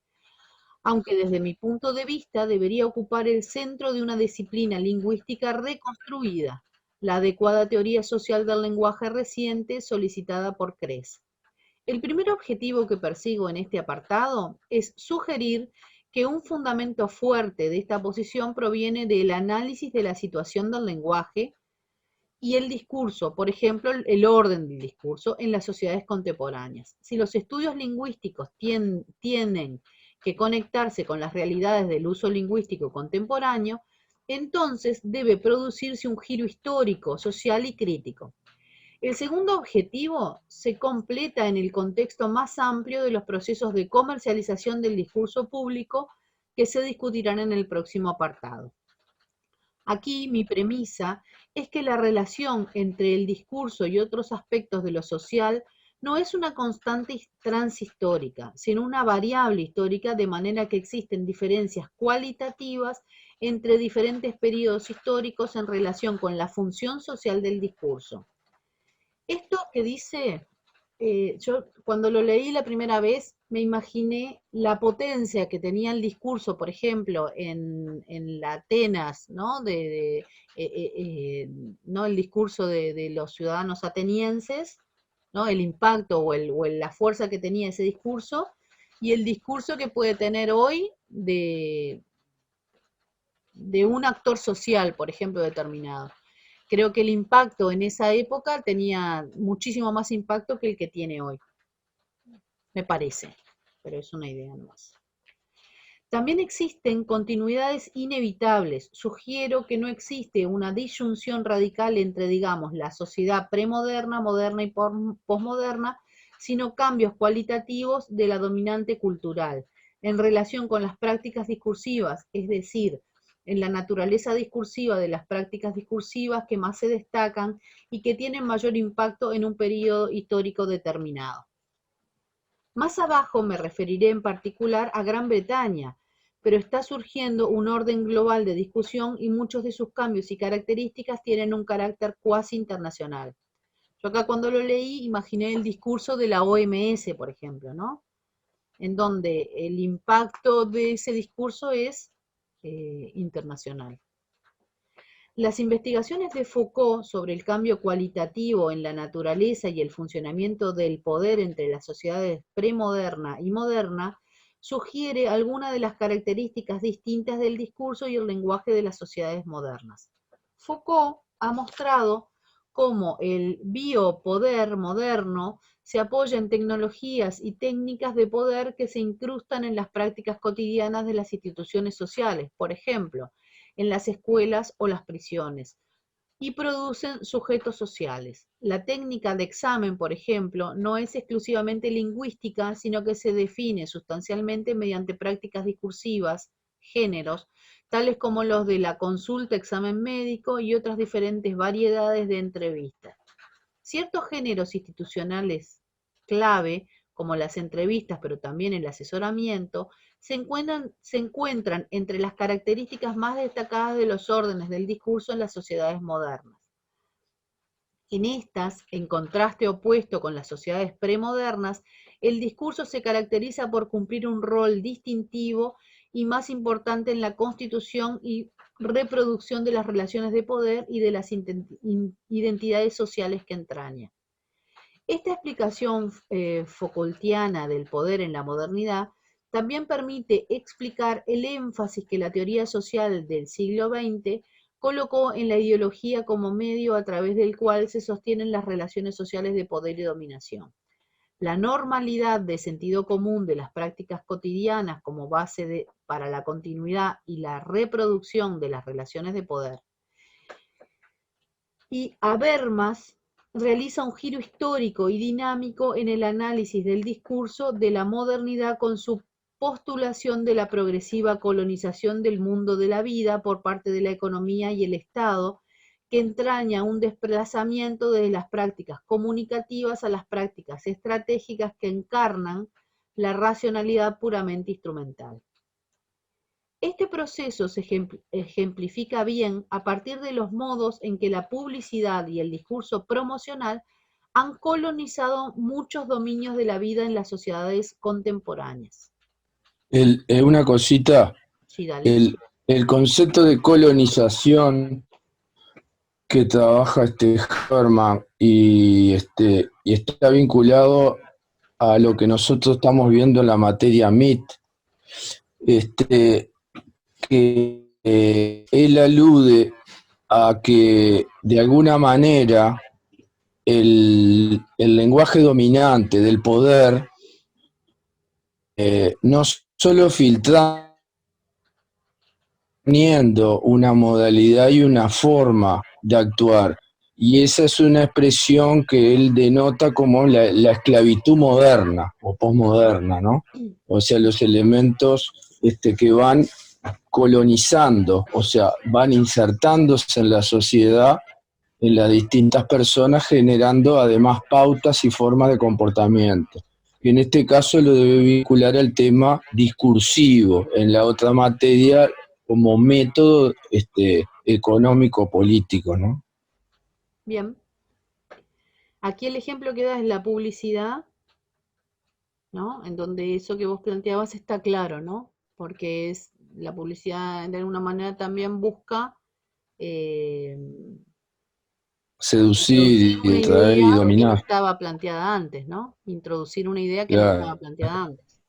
aunque desde mi punto de vista debería ocupar el centro de una disciplina lingüística reconstruida, la adecuada teoría social del lenguaje reciente solicitada por Cres. El primer objetivo que persigo en este apartado es sugerir que un fundamento fuerte de esta posición proviene del análisis de la situación del lenguaje y el discurso, por ejemplo, el orden del discurso en las sociedades contemporáneas. Si los estudios lingüísticos tienen que conectarse con las realidades del uso lingüístico contemporáneo, entonces debe producirse un giro histórico, social y crítico. El segundo objetivo se completa en el contexto más amplio de los procesos de comercialización del discurso público que se discutirán en el próximo apartado. Aquí mi premisa es que la relación entre el discurso y otros aspectos de lo social no es una constante transhistórica, sino una variable histórica, de manera que existen diferencias cualitativas entre diferentes periodos históricos en relación con la función social del discurso. Esto que dice, yo cuando lo leí la primera vez me imaginé la potencia que tenía el discurso, por ejemplo, en la Atenas, ¿no? ¿No? El discurso de los ciudadanos atenienses, ¿no? El impacto o la fuerza que tenía ese discurso, y el discurso que puede tener hoy de un actor social, por ejemplo, determinado. Creo que el impacto en esa época tenía muchísimo más impacto que el que tiene hoy. Me parece, pero es una idea nomás. También existen continuidades inevitables. Sugiero que no existe una disyunción radical entre, digamos, la sociedad premoderna, moderna y posmoderna, sino cambios cualitativos de la dominante cultural en relación con las prácticas discursivas, es decir, en la naturaleza discursiva de las prácticas discursivas que más se destacan y que tienen mayor impacto en un periodo histórico determinado. Más abajo me referiré en particular a Gran Bretaña, pero está surgiendo un orden global de discusión y muchos de sus cambios y características tienen un carácter cuasi internacional. Yo acá cuando lo leí imaginé el discurso de la OMS, por ejemplo, ¿no? En donde el impacto de ese discurso es internacional. Las investigaciones de Foucault sobre el cambio cualitativo en la naturaleza y el funcionamiento del poder entre las sociedades premoderna y moderna sugiere algunas de las características distintas del discurso y el lenguaje de las sociedades modernas. Foucault ha mostrado cómo el biopoder moderno se apoya en tecnologías y técnicas de poder que se incrustan en las prácticas cotidianas de las instituciones sociales, por ejemplo, en las escuelas o las prisiones, y producen sujetos sociales. La técnica de examen, por ejemplo, no es exclusivamente lingüística, sino que se define sustancialmente mediante prácticas discursivas, géneros, tales como los de la consulta, examen médico y otras diferentes variedades de entrevistas. Ciertos géneros institucionales clave, como las entrevistas, pero también el asesoramiento, se encuentran entre las características más destacadas de los órdenes del discurso en las sociedades modernas. En estas, en contraste opuesto con las sociedades premodernas, el discurso se caracteriza por cumplir un rol distintivo y más importante en la constitución y reproducción de las relaciones de poder y de las identidades sociales que entraña. Esta explicación Foucaultiana del poder en la modernidad también permite explicar el énfasis que la teoría social del siglo XX colocó en la ideología como medio a través del cual se sostienen las relaciones sociales de poder y dominación. La normalidad de sentido común de las prácticas cotidianas como base para la continuidad y la reproducción de las relaciones de poder. Y Habermas realiza un giro histórico y dinámico en el análisis del discurso de la modernidad con su postulación de la progresiva colonización del mundo de la vida por parte de la economía y el Estado, que entraña un desplazamiento desde las prácticas comunicativas a las prácticas estratégicas que encarnan la racionalidad puramente instrumental. Este proceso se ejemplifica bien a partir de los modos en que la publicidad y el discurso promocional han colonizado muchos dominios de la vida en las sociedades contemporáneas. Una cosita, Sí, dale. el concepto de colonización que trabaja Habermas y está vinculado a lo que nosotros estamos viendo en la materia MIT, que él alude a que de alguna manera el lenguaje dominante del poder no solo filtrando una modalidad y una forma de actuar, y esa es una expresión que él denota como la esclavitud moderna o posmoderna, ¿no? O sea, los elementos que van colonizando, o sea, van insertándose en la sociedad, en las distintas personas, generando además pautas y formas de comportamiento. En este caso lo debe vincular al tema discursivo, en la otra materia como método económico-político, ¿no? Bien. Aquí el ejemplo que das es la publicidad, ¿no? En donde eso que vos planteabas está claro, ¿no? Porque es la publicidad de alguna manera también busca introducir Seducir una y atraer y idea que no dominar. estaba planteada antes, ¿no? Introducir una idea que no Claro. estaba planteada antes.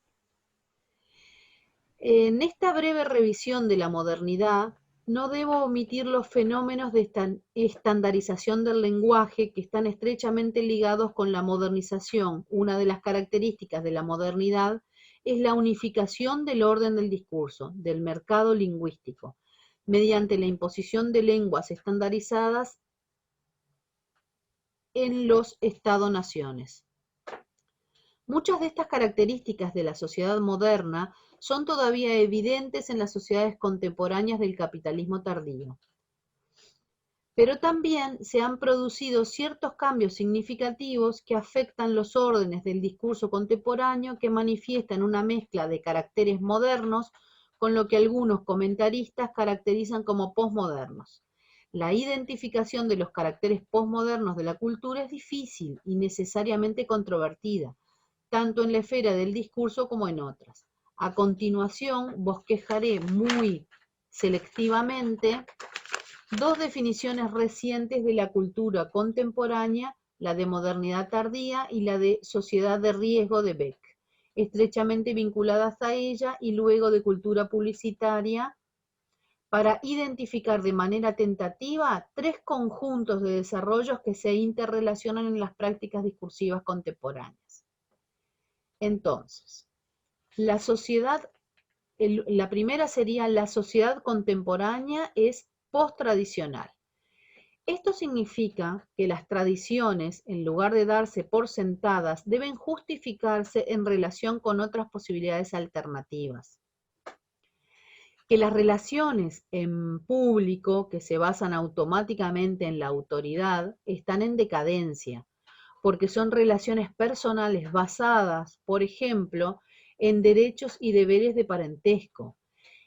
En esta breve revisión de la modernidad, no debo omitir los fenómenos de estandarización del lenguaje que están estrechamente ligados con la modernización. Una de las características de la modernidad es la unificación del orden del discurso, del mercado lingüístico, mediante la imposición de lenguas estandarizadas en los Estado-naciones. Muchas de estas características de la sociedad moderna son todavía evidentes en las sociedades contemporáneas del capitalismo tardío. Pero también se han producido ciertos cambios significativos que afectan los órdenes del discurso contemporáneo, que manifiestan una mezcla de caracteres modernos con lo que algunos comentaristas caracterizan como posmodernos. La identificación de los caracteres posmodernos de la cultura es difícil y necesariamente controvertida, tanto en la esfera del discurso como en otras. A continuación, bosquejaré muy selectivamente dos definiciones recientes de la cultura contemporánea, la de modernidad tardía y la de sociedad de riesgo de Beck, estrechamente vinculadas a ella, y luego de cultura publicitaria, para identificar de manera tentativa tres conjuntos de desarrollos que se interrelacionan en las prácticas discursivas contemporáneas. Entonces, la sociedad, la primera sería la sociedad contemporánea es post-tradicional. Esto significa que las tradiciones, en lugar de darse por sentadas, deben justificarse en relación con otras posibilidades alternativas. Que las relaciones en público, que se basan automáticamente en la autoridad, están en decadencia, porque son relaciones personales basadas, por ejemplo, en derechos y deberes de parentesco,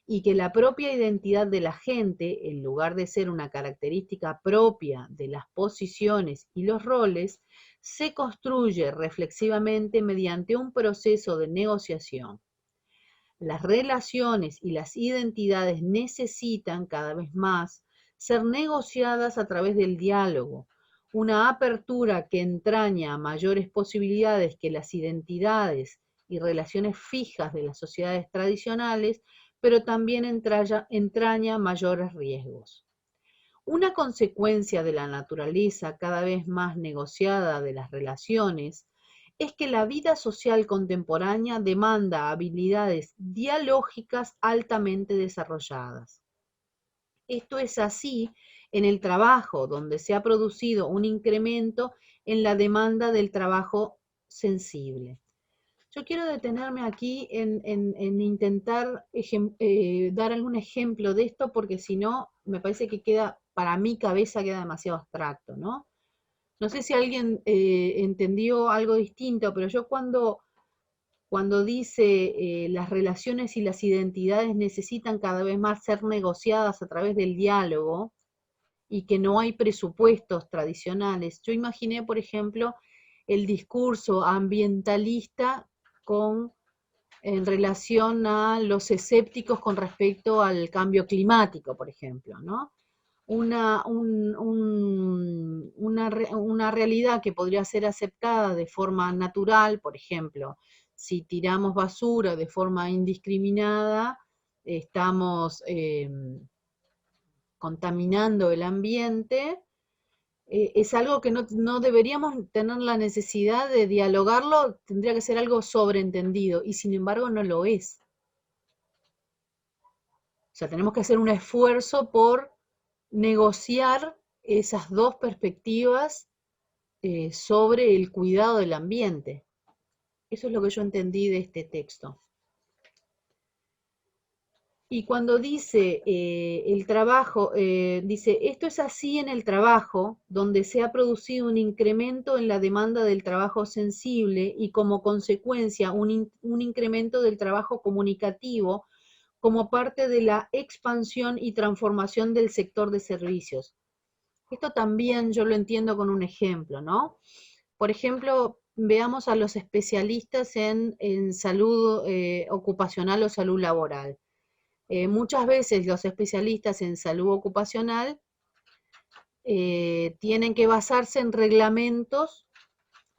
y que la propia identidad de la gente, en lugar de ser una característica propia de las posiciones y los roles, se construye reflexivamente mediante un proceso de negociación. Las relaciones y las identidades necesitan cada vez más ser negociadas a través del diálogo, una apertura que entraña mayores posibilidades que las identidades y relaciones fijas de las sociedades tradicionales, pero también entraña mayores riesgos. Una consecuencia de la naturaleza cada vez más negociada de las relaciones es que la vida social contemporánea demanda habilidades dialógicas altamente desarrolladas. Esto es así en el trabajo, donde se ha producido un incremento en la demanda del trabajo sensible. Yo quiero detenerme aquí en intentar dar algún ejemplo de esto, porque si no, me parece que queda, para mi cabeza queda demasiado abstracto, ¿no? No sé si alguien entendió algo distinto, pero yo cuando dice las relaciones y las identidades necesitan cada vez más ser negociadas a través del diálogo y que no hay presupuestos tradicionales, yo imaginé, por ejemplo, el discurso ambientalista en relación a los escépticos con respecto al cambio climático, por ejemplo, ¿no? una realidad que podría ser aceptada de forma natural, por ejemplo, si tiramos basura de forma indiscriminada, estamos contaminando el ambiente, es algo que no deberíamos tener la necesidad de dialogarlo, tendría que ser algo sobreentendido, y sin embargo no lo es. O sea, tenemos que hacer un esfuerzo por negociar esas dos perspectivas sobre el cuidado del ambiente. Eso es lo que yo entendí de este texto. Y cuando dice el trabajo, dice, esto es así en el trabajo, donde se ha producido un incremento en la demanda del trabajo sensible y como consecuencia un incremento del trabajo comunicativo como parte de la expansión y transformación del sector de servicios. Esto también yo lo entiendo con un ejemplo, ¿no? Por ejemplo, veamos a los especialistas en salud ocupacional o salud laboral. Muchas veces los especialistas en salud ocupacional tienen que basarse en reglamentos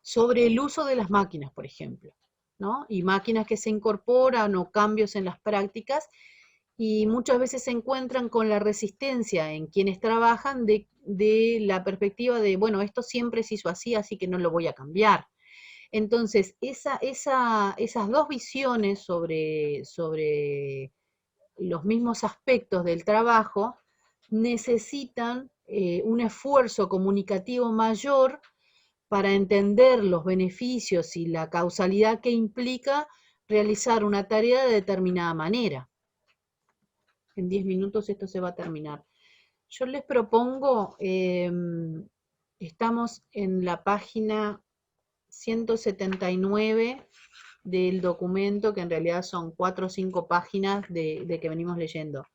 sobre el uso de las máquinas, por ejemplo, ¿no? Y máquinas que se incorporan o cambios en las prácticas, y muchas veces se encuentran con la resistencia en quienes trabajan de la perspectiva de, bueno, esto siempre se hizo así, así que no lo voy a cambiar. Entonces, esas dos visiones sobre los mismos aspectos del trabajo necesitan un esfuerzo comunicativo mayor para entender los beneficios y la causalidad que implica realizar una tarea de determinada manera. En 10 minutos esto se va a terminar. Yo les propongo, estamos en la página 179 del documento, que en realidad son 4 o 5 páginas de que venimos leyendo,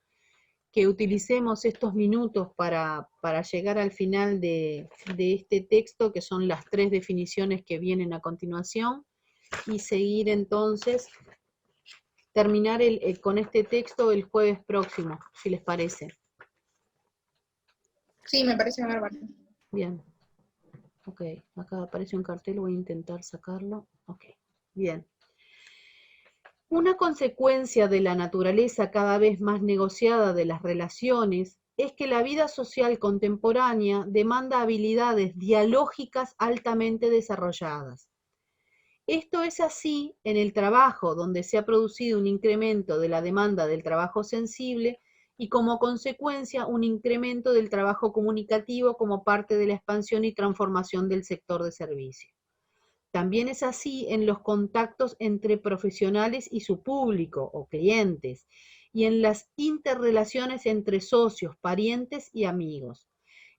que utilicemos estos minutos para llegar al final de este texto, que son las 3 definiciones que vienen a continuación, y seguir entonces, terminar con este texto el jueves próximo, si les parece. Sí, me parece bárbaro. Bien. Ok, acá aparece un cartel, voy a intentar sacarlo. Ok, bien. Una consecuencia de la naturaleza cada vez más negociada de las relaciones es que la vida social contemporánea demanda habilidades dialógicas altamente desarrolladas. Esto es así en el trabajo, donde se ha producido un incremento de la demanda del trabajo sensible y como consecuencia un incremento del trabajo comunicativo como parte de la expansión y transformación del sector de servicios. También es así en los contactos entre profesionales y su público o clientes, y en las interrelaciones entre socios, parientes y amigos.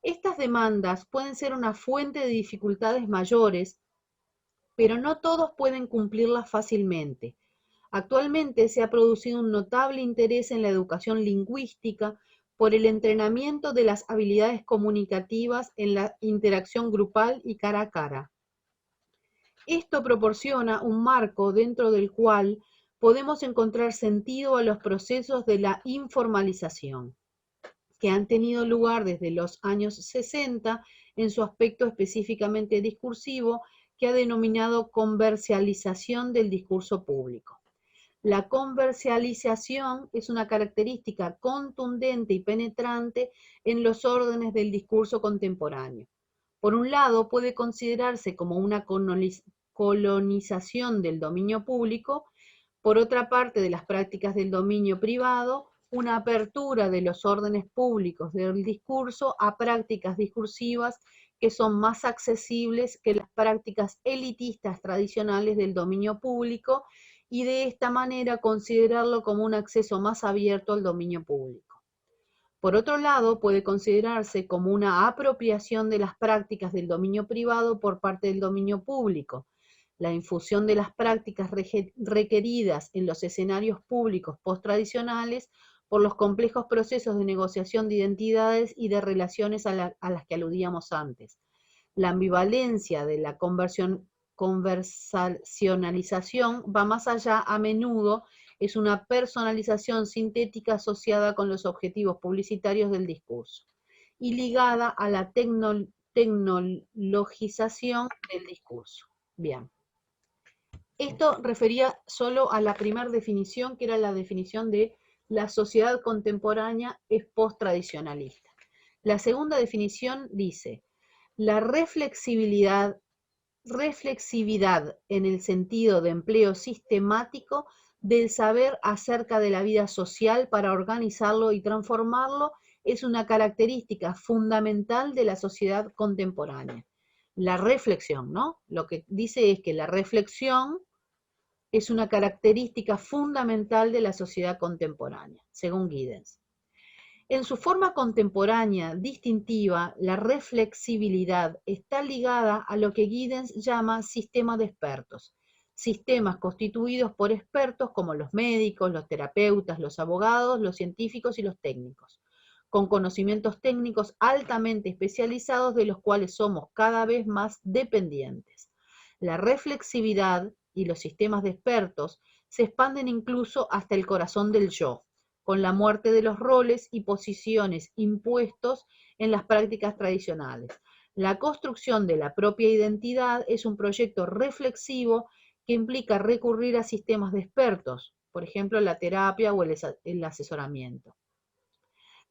Estas demandas pueden ser una fuente de dificultades mayores, pero no todos pueden cumplirlas fácilmente. Actualmente se ha producido un notable interés en la educación lingüística por el entrenamiento de las habilidades comunicativas en la interacción grupal y cara a cara. Esto proporciona un marco dentro del cual podemos encontrar sentido a los procesos de la informalización, que han tenido lugar desde los años 60 en su aspecto específicamente discursivo, que ha denominado conversialización del discurso público. La conversialización es una característica contundente y penetrante en los órdenes del discurso contemporáneo. Por un lado, puede considerarse como una colonización del dominio público, por otra parte, de las prácticas del dominio privado, una apertura de los órdenes públicos del discurso a prácticas discursivas que son más accesibles que las prácticas elitistas tradicionales del dominio público, y de esta manera considerarlo como un acceso más abierto al dominio público. Por otro lado, puede considerarse como una apropiación de las prácticas del dominio privado por parte del dominio público, la infusión de las prácticas requeridas en los escenarios públicos post-tradicionales por los complejos procesos de negociación de identidades y de relaciones a las que aludíamos antes. La ambivalencia de la conversacionalización va más allá, a menudo es una personalización sintética asociada con los objetivos publicitarios del discurso. y ligada a la tecnologización del discurso. Bien. Esto refería solo a la primera definición, que era la definición de la sociedad contemporánea es post-tradicionalista. La segunda definición dice, la reflexividad en el sentido de empleo sistemático del saber acerca de la vida social para organizarlo y transformarlo es una característica fundamental de la sociedad contemporánea. La reflexión, ¿no? Lo que dice es que la reflexión es una característica fundamental de la sociedad contemporánea, según Giddens. En su forma contemporánea distintiva, la reflexibilidad está ligada a lo que Giddens llama sistema de expertos, sistemas constituidos por expertos como los médicos, los terapeutas, los abogados, los científicos y los técnicos, con conocimientos técnicos altamente especializados de los cuales somos cada vez más dependientes. La reflexividad y los sistemas de expertos se expanden incluso hasta el corazón del yo, con la muerte de los roles y posiciones impuestos en las prácticas tradicionales. La construcción de la propia identidad es un proyecto reflexivo que implica recurrir a sistemas de expertos, por ejemplo, la terapia o el asesoramiento.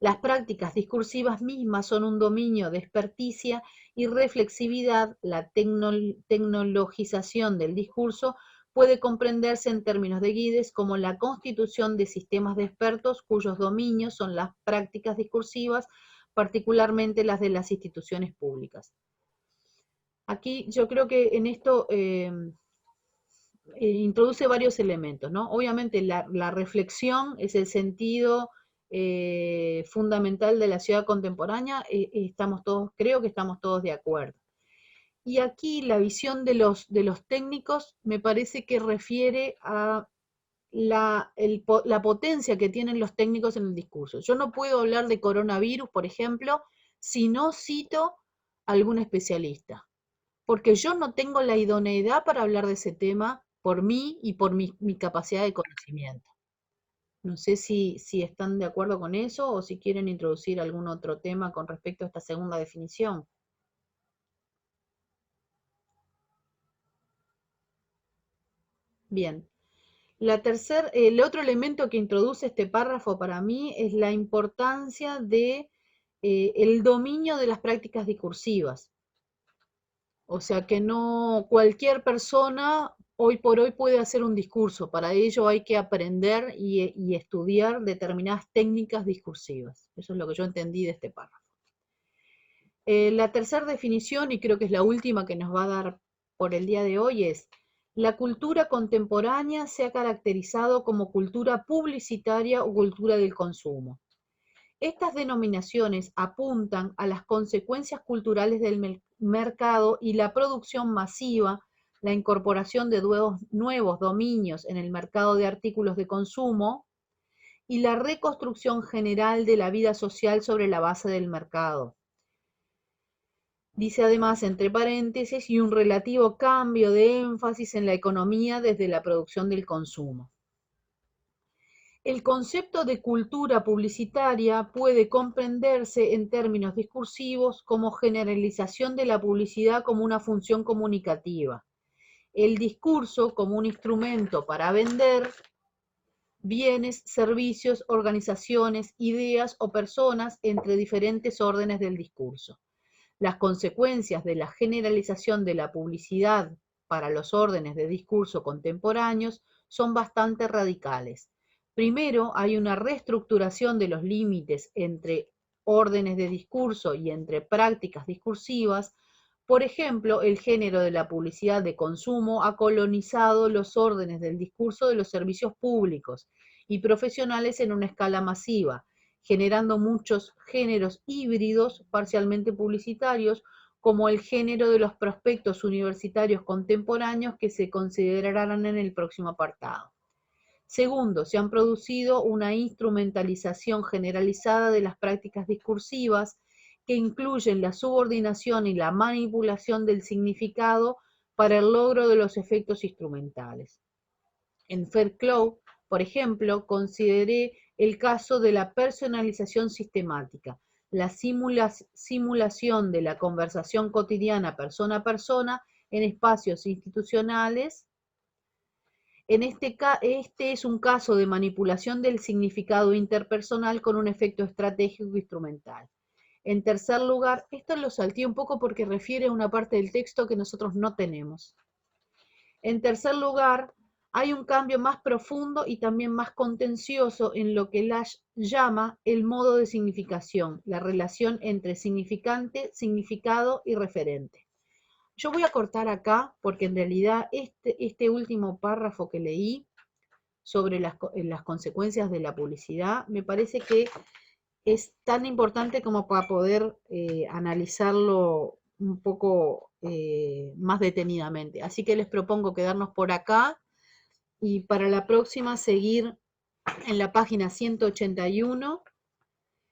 Las prácticas discursivas mismas son un dominio de experticia y reflexividad. La tecnologización del discurso puede comprenderse en términos de Giddens como la constitución de sistemas de expertos cuyos dominios son las prácticas discursivas, particularmente las de las instituciones públicas. Aquí yo creo que en esto introduce varios elementos, ¿no? Obviamente la reflexión es el sentido fundamental de la ciudad contemporánea, creo que estamos todos de acuerdo. Y aquí la visión de los técnicos me parece que refiere a la potencia que tienen los técnicos en el discurso. Yo no puedo hablar de coronavirus, por ejemplo, si no cito a algún especialista, porque yo no tengo la idoneidad para hablar de ese tema por mí y por mi capacidad de conocimiento. No sé si están de acuerdo con eso o si quieren introducir algún otro tema con respecto a esta segunda definición. Bien. El otro elemento que introduce este párrafo para mí es la importancia de el dominio de las prácticas discursivas. O sea que no cualquier persona hoy por hoy puede hacer un discurso. Para ello hay que aprender y estudiar determinadas técnicas discursivas. Eso es lo que yo entendí de este párrafo. La tercera definición, y creo que es la última que nos va a dar por el día de hoy, es: la cultura contemporánea se ha caracterizado como cultura publicitaria o cultura del consumo. Estas denominaciones apuntan a las consecuencias culturales del mercado y la producción masiva, la incorporación de nuevos dominios en el mercado de artículos de consumo y la reconstrucción general de la vida social sobre la base del mercado. Dice además, entre paréntesis, y un relativo cambio de énfasis en la economía desde la producción del consumo. El concepto de cultura publicitaria puede comprenderse en términos discursivos como generalización de la publicidad como una función comunicativa, el discurso como un instrumento para vender bienes, servicios, organizaciones, ideas o personas entre diferentes órdenes del discurso. Las consecuencias de la generalización de la publicidad para los órdenes de discurso contemporáneos son bastante radicales. Primero, hay una reestructuración de los límites entre órdenes de discurso y entre prácticas discursivas. Por ejemplo, el género de la publicidad de consumo ha colonizado los órdenes del discurso de los servicios públicos y profesionales en una escala masiva, generando muchos géneros híbridos parcialmente publicitarios, como el género de los prospectos universitarios contemporáneos que se considerarán en el próximo apartado. Segundo, se han producido una instrumentalización generalizada de las prácticas discursivas que incluyen la subordinación y la manipulación del significado para el logro de los efectos instrumentales. En Fairclough, por ejemplo, consideré el caso de la personalización sistemática. la simulación de la conversación cotidiana persona a persona en espacios institucionales. Este es un caso de manipulación del significado interpersonal con un efecto estratégico instrumental. En tercer lugar, esto lo salteé un poco porque refiere a una parte del texto que nosotros no tenemos. En tercer lugar, hay un cambio más profundo y también más contencioso en lo que Lasch llama el modo de significación, la relación entre significante, significado y referente. Yo voy a cortar acá porque en realidad este último párrafo que leí sobre las consecuencias de la publicidad me parece que es tan importante como para poder analizarlo un poco más detenidamente. Así que les propongo quedarnos por acá y para la próxima seguir en la página 181